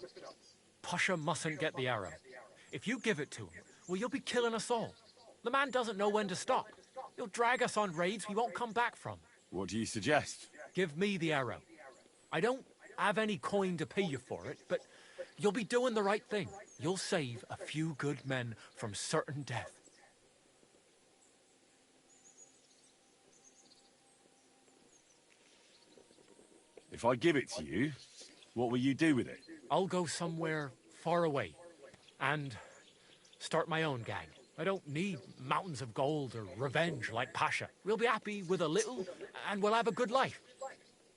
Pasha mustn't get the arrow. If you give it to him, well, you'll be killing us all. The man doesn't know when to stop. He'll drag us on raids we won't come back from. What do you suggest? Give me the arrow. I don't have any coin to pay you for it, but you'll be doing the right thing. You'll save a few good men from certain death. If I give it to you, what will you do with it? I'll go somewhere far away and start my own gang. I don't need mountains of gold or revenge like Pasha. We'll be happy with a little and we'll have a good life.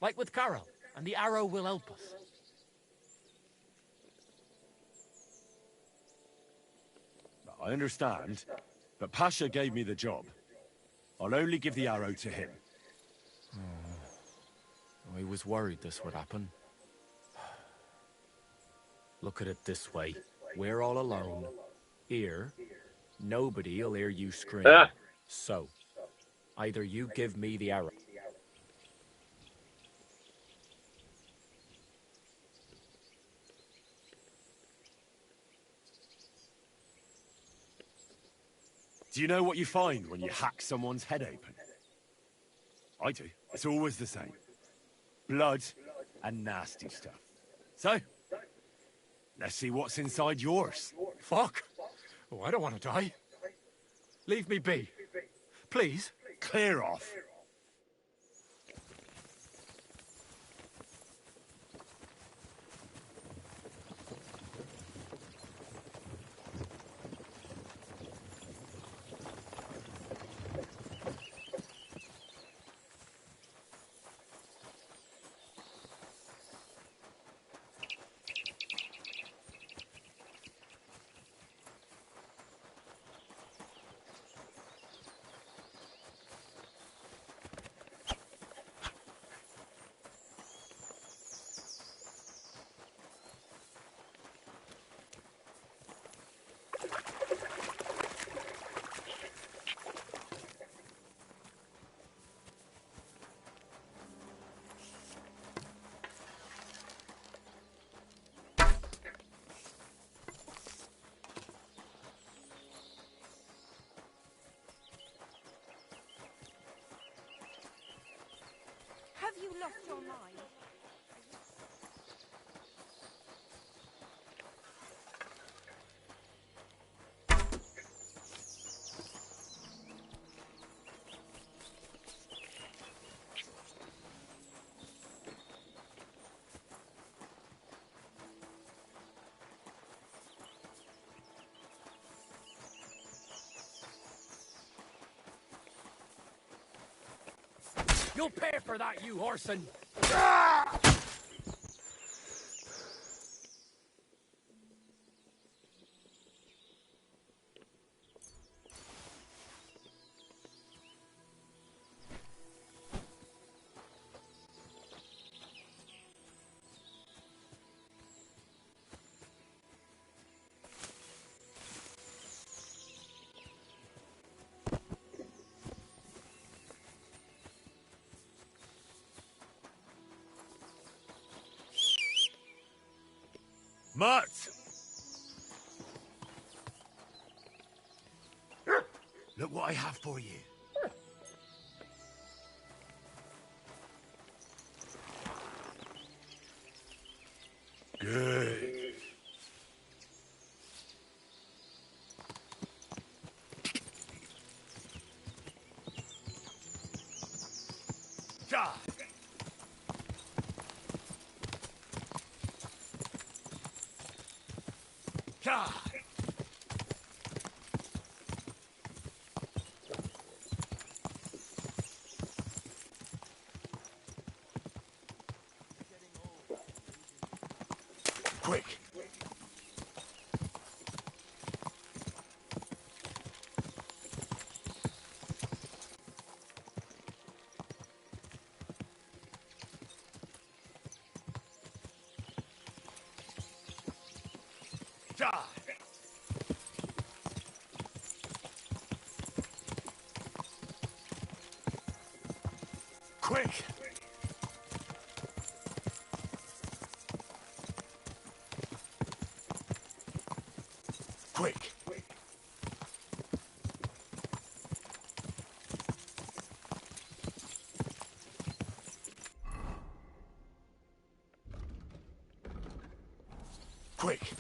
Like with Karel, and the arrow will help us. I understand, but Pasha gave me the job. I'll only give the arrow to him. I was worried this would happen. Look at it this way. We're all alone. Here, nobody'll hear you scream. So, either you give me the arrow. Do you know what you find when you hack someone's head open? I do. It's always the same. Blood and nasty stuff. So, let's see what's inside yours. Fuck! Oh, I don't want to die. Leave me be. Please. Clear off. Have you lost your mind? You'll pay for that, you horson! Mutt! Look what I have for you. Good. Ja! Ja! Quick! Ja! Quick! Quick! Quick!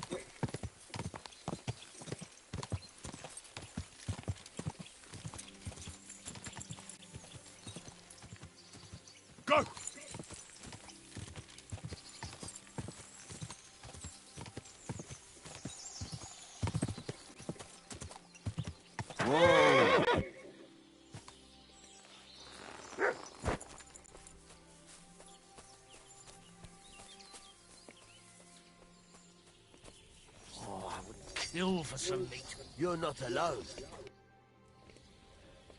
Go! Whoa! Oh, I would kill for some meat. You're not alone.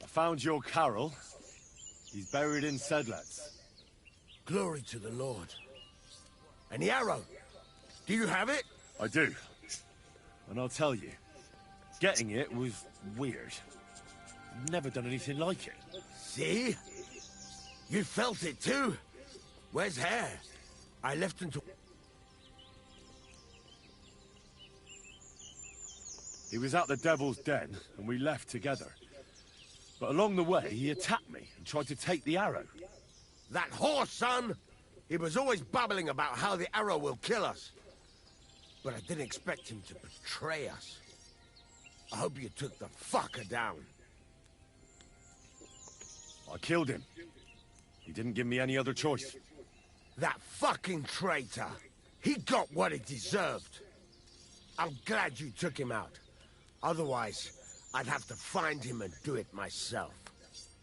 I found your Carol. He's buried in Sedlets. Glory to the Lord. And the arrow? Do you have it? I do. And I'll tell you, getting it was weird. Never done anything like it. See? You felt it too? Where's Hare? I left him to... He was at the Devil's Den, and we left together. But along the way, he attacked me and tried to take the arrow. That horse, son! He was always babbling about how the arrow will kill us. But I didn't expect him to betray us. I hope you took the fucker down. I killed him. He didn't give me any other choice. That fucking traitor! He got what he deserved. I'm glad you took him out. Otherwise, I'd have to find him and do it myself.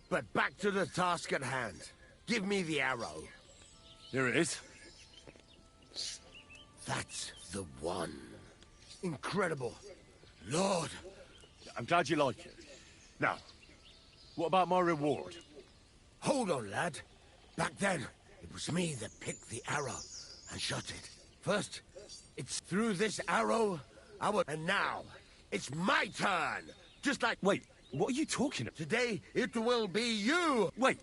But back to the task at hand. Give me the arrow. Here it is. That's the one. Incredible. Lord. I'm glad you like it. Now, what about my reward? Hold on, lad. Back then, it was me that picked the arrow and shot it. First, it's through this arrow, and now, it's my turn! Just like... Wait, what are you talking about? Today, it will be you! Wait!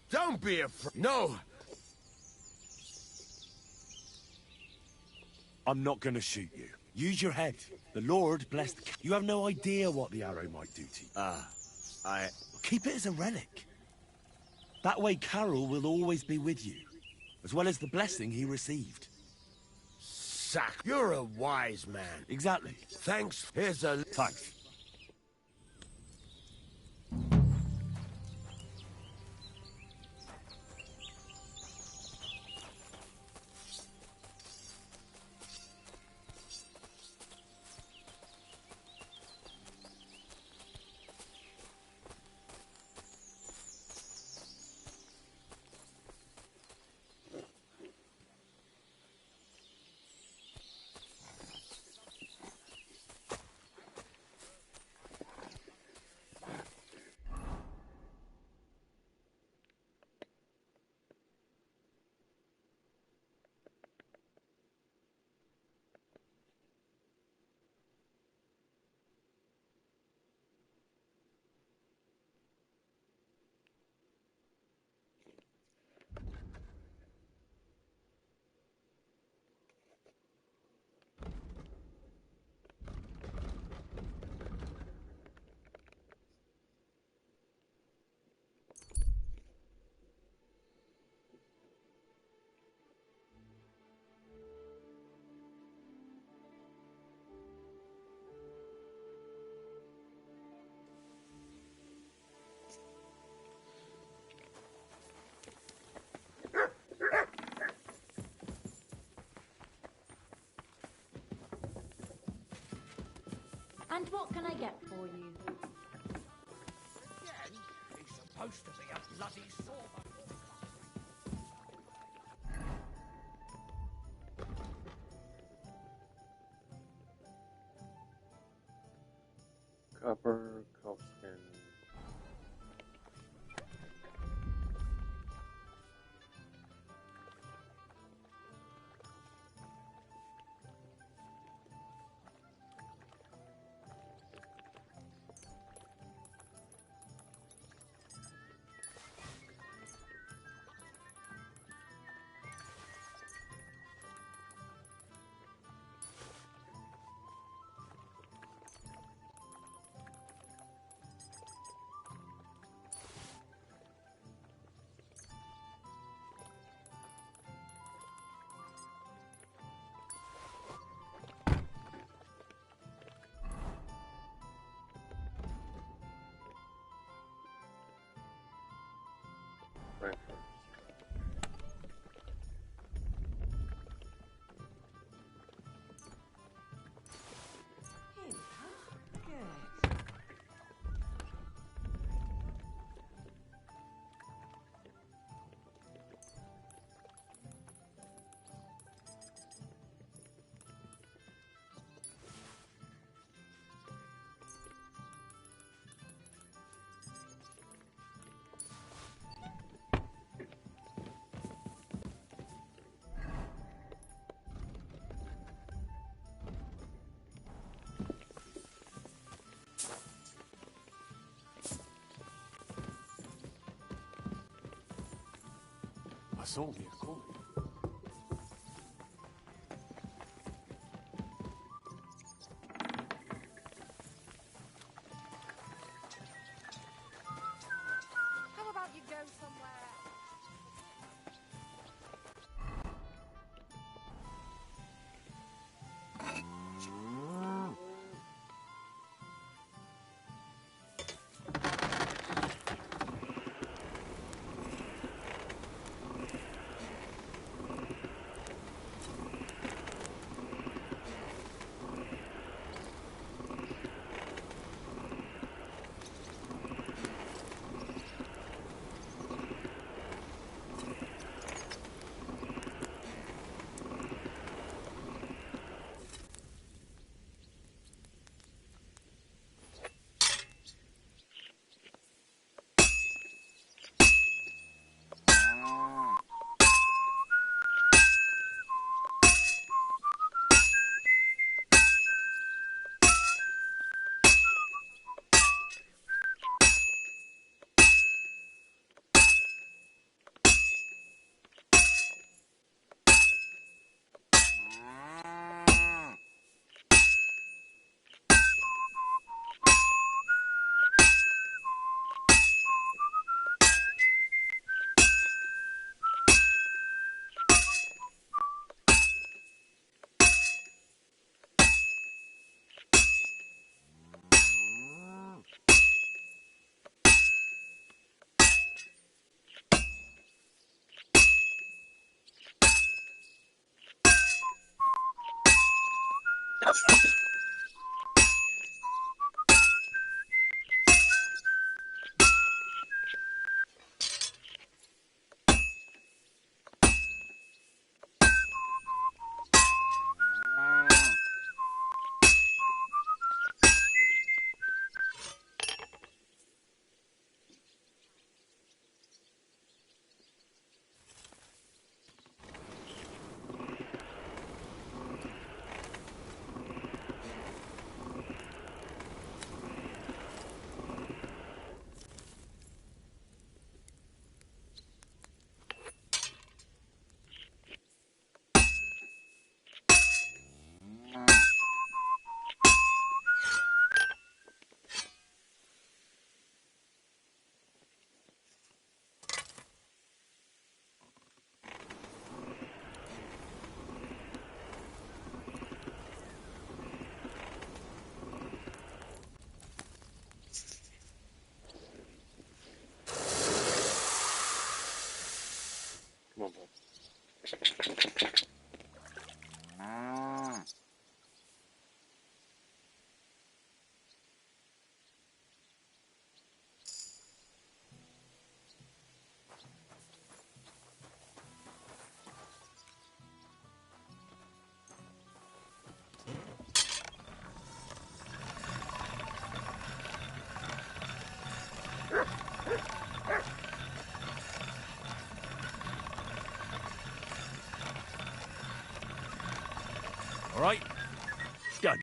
Don't be afraid. No! I'm not gonna shoot you. Use your head. The Lord bless the... You have no idea what the arrow might do to you. Keep it as a relic. That way Carol will always be with you, as well as the blessing he received. Sack, you're a wise man. Exactly. Thanks. Here's a... Thanks. And what can I get for you? He's supposed to be a bloody sawman. Copper, calfskin. Right first. I saw you calling. How about you go somewhere else? Come on, bud. All right? Done.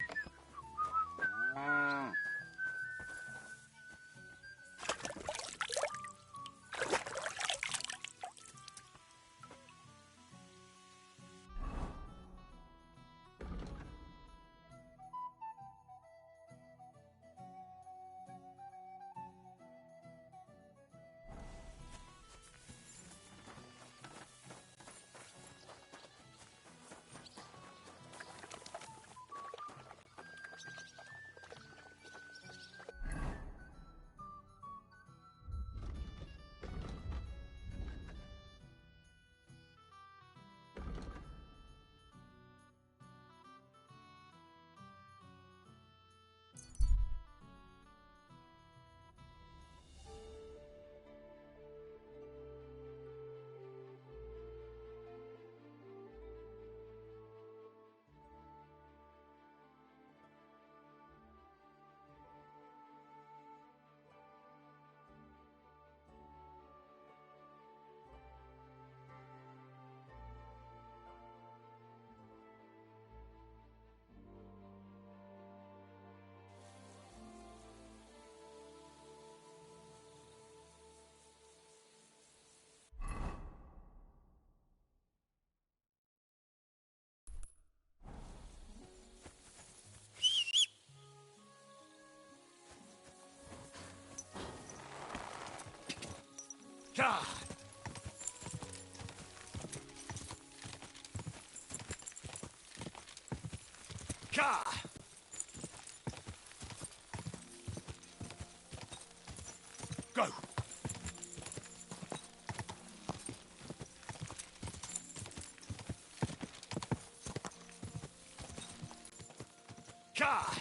God! God! Go! Ka!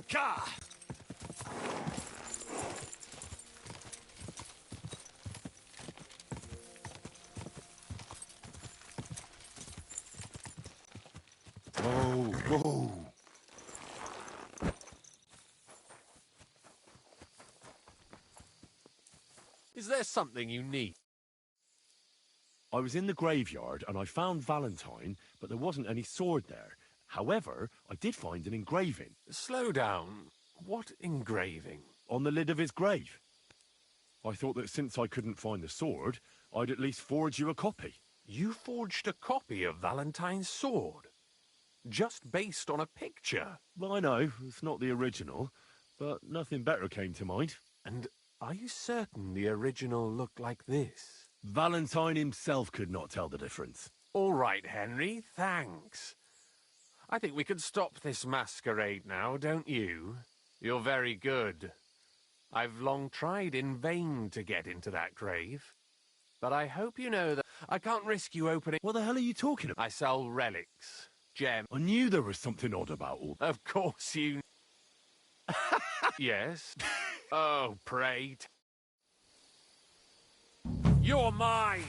Ka! Whoa, whoa. Is there something you need? I was in the graveyard and I found Valentine, but there wasn't any sword there. However, I did find an engraving. Slow down. What engraving? On the lid of his grave. I thought that since I couldn't find the sword, I'd at least forge you a copy. You forged a copy of Valentine's sword? Just based on a picture? Well, I know, it's not the original, but nothing better came to mind. And are you certain the original looked like this? Valentine himself could not tell the difference. All right, Henry, thanks. I think we could stop this masquerade now, don't you? You're very good. I've long tried in vain to get into that grave. But I hope you know that I can't risk you opening... What the hell are you talking about? I sell relics, gems... I knew there was something odd about all... Of course you... Yes? Oh, pray... You're mine!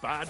Bad.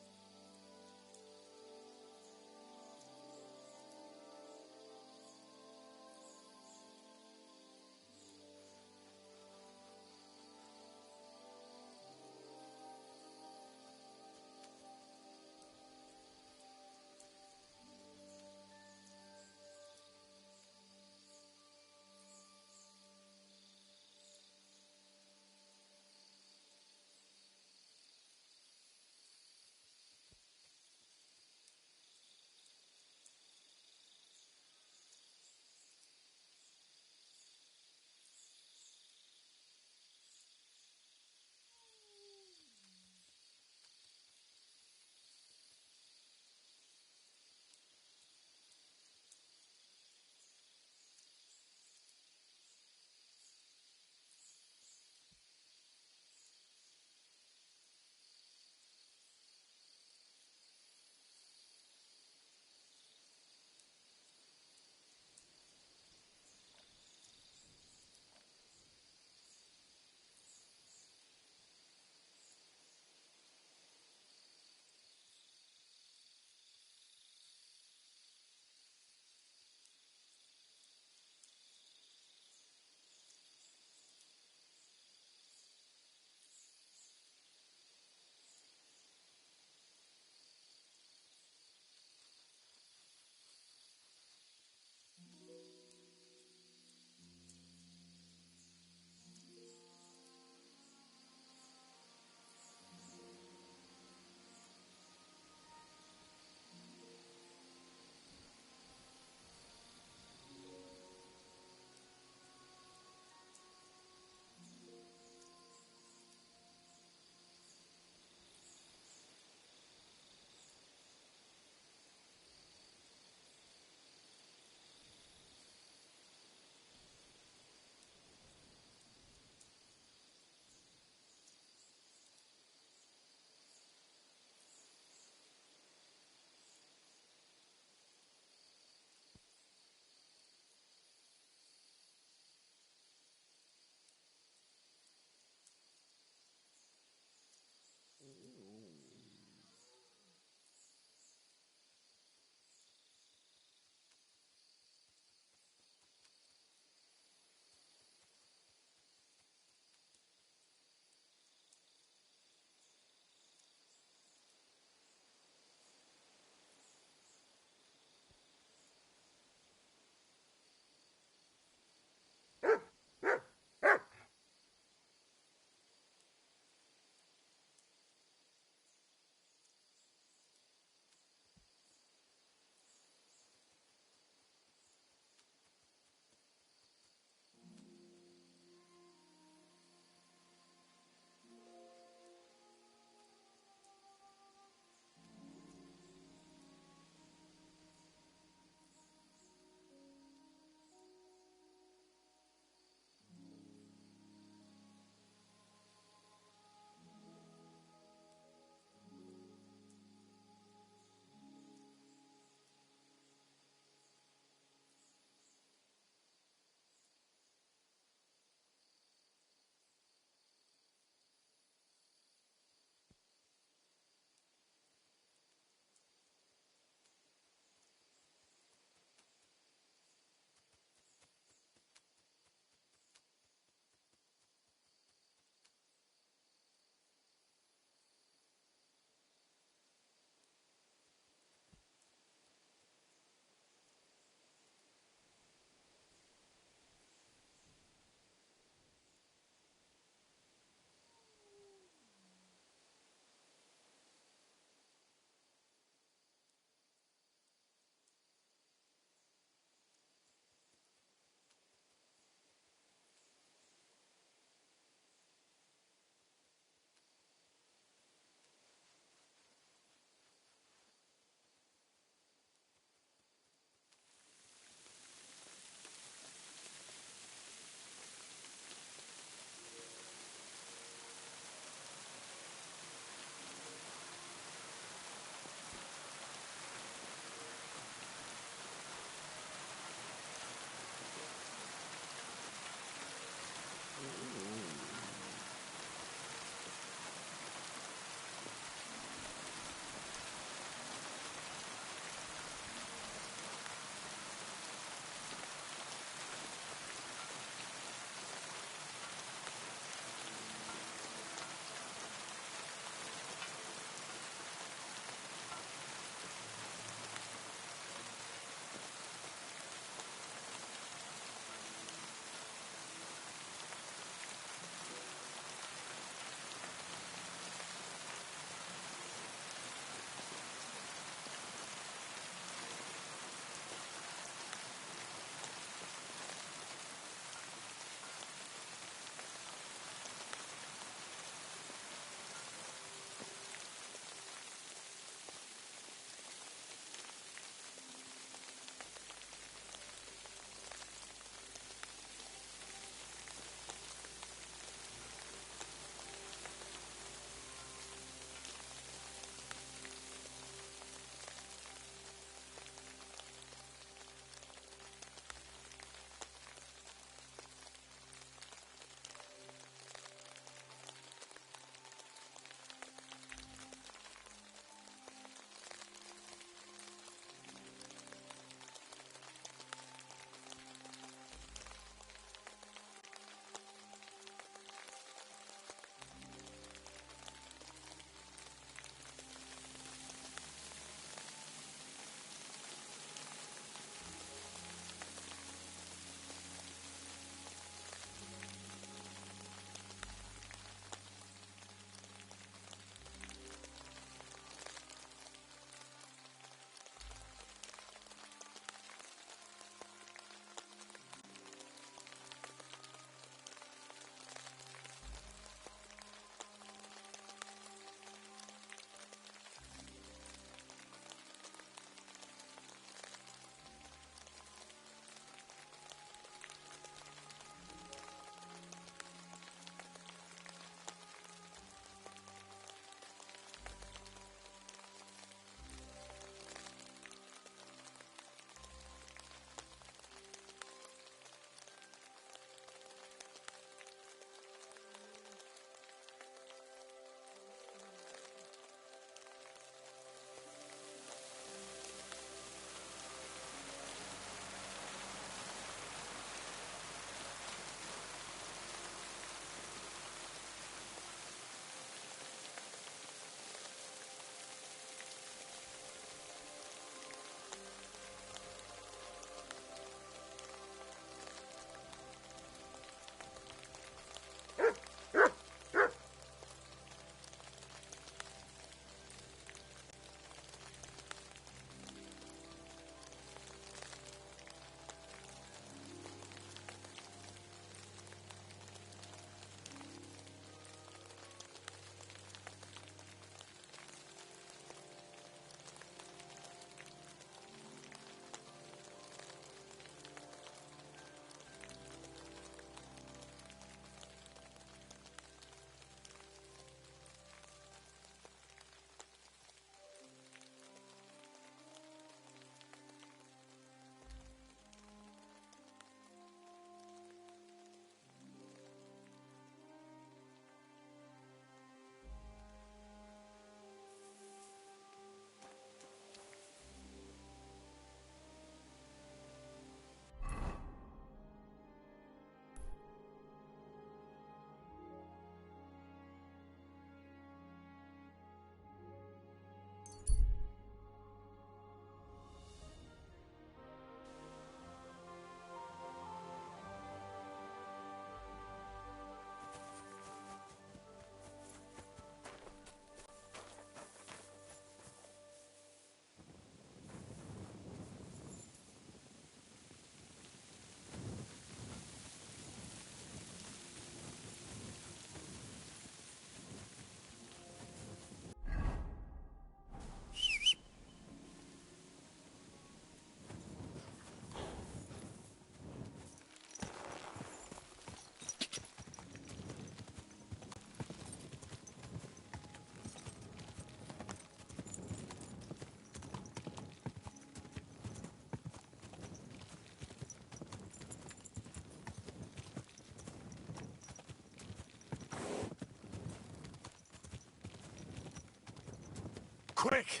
Quick!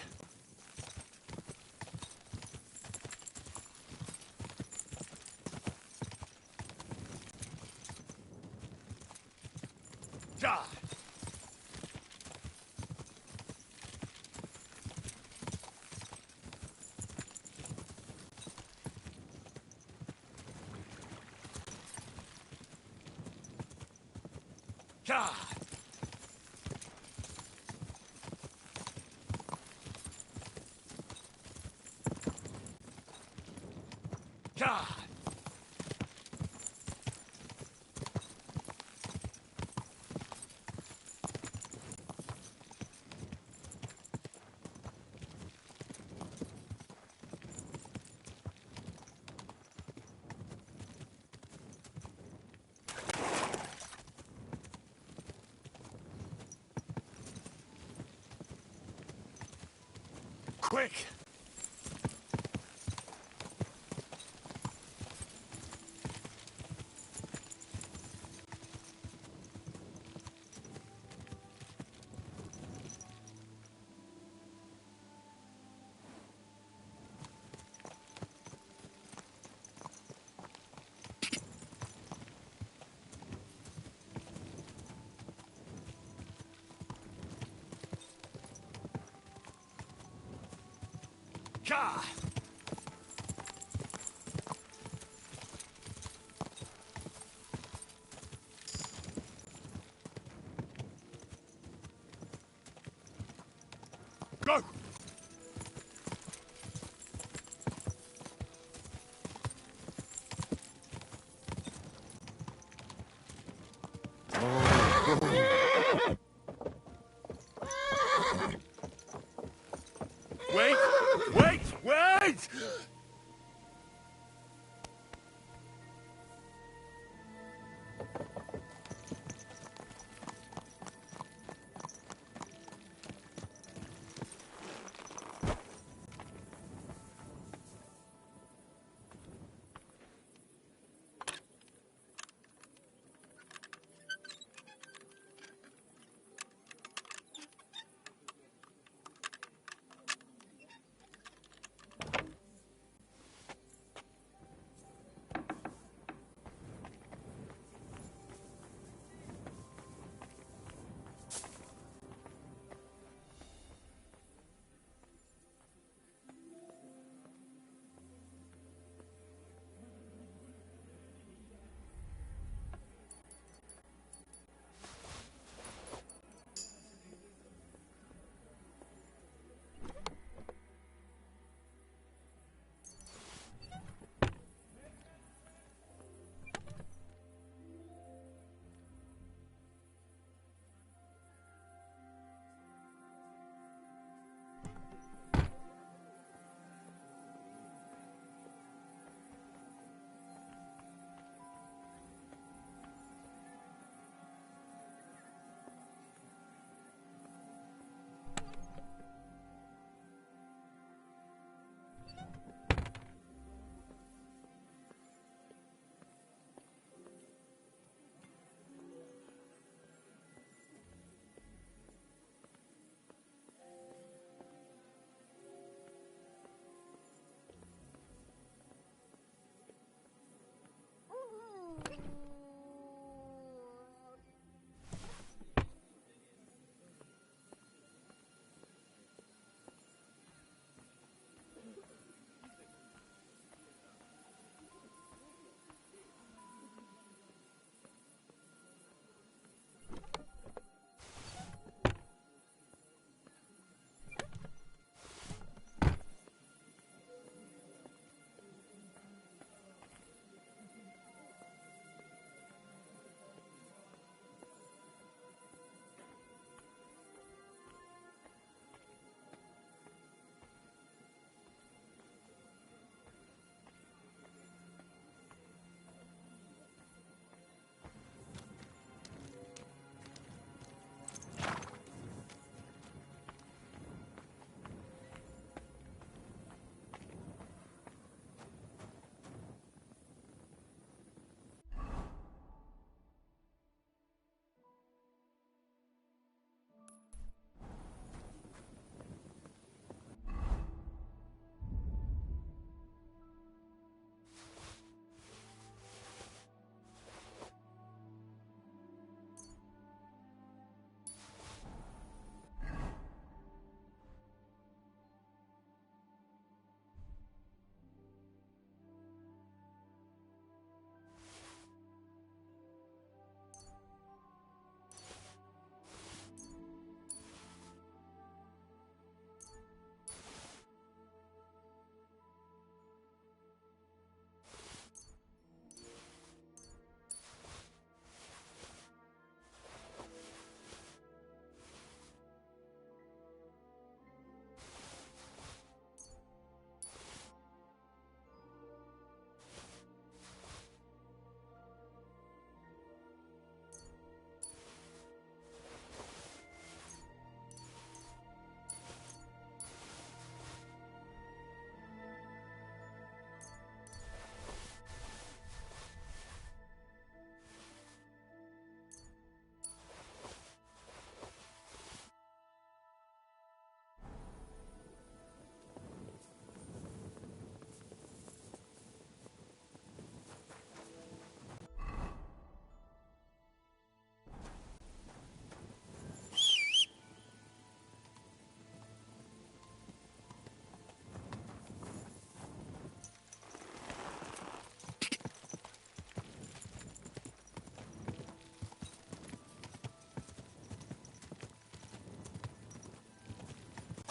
Ja! Ja! Ja! Quick! Ja! Go! Wait! Wait! Wait!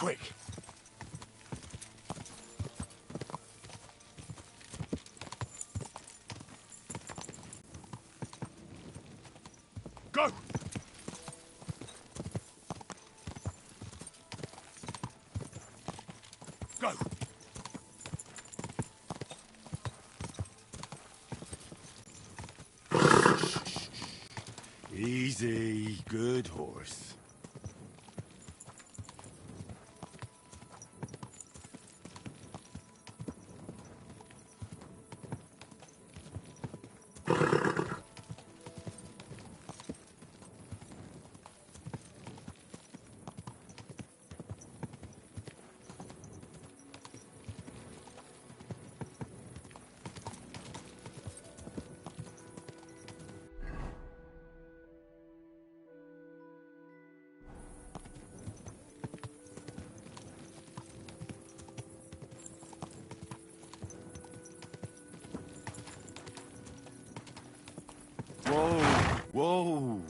quick. Go! Go! Easy, good horse. Whoa, whoa.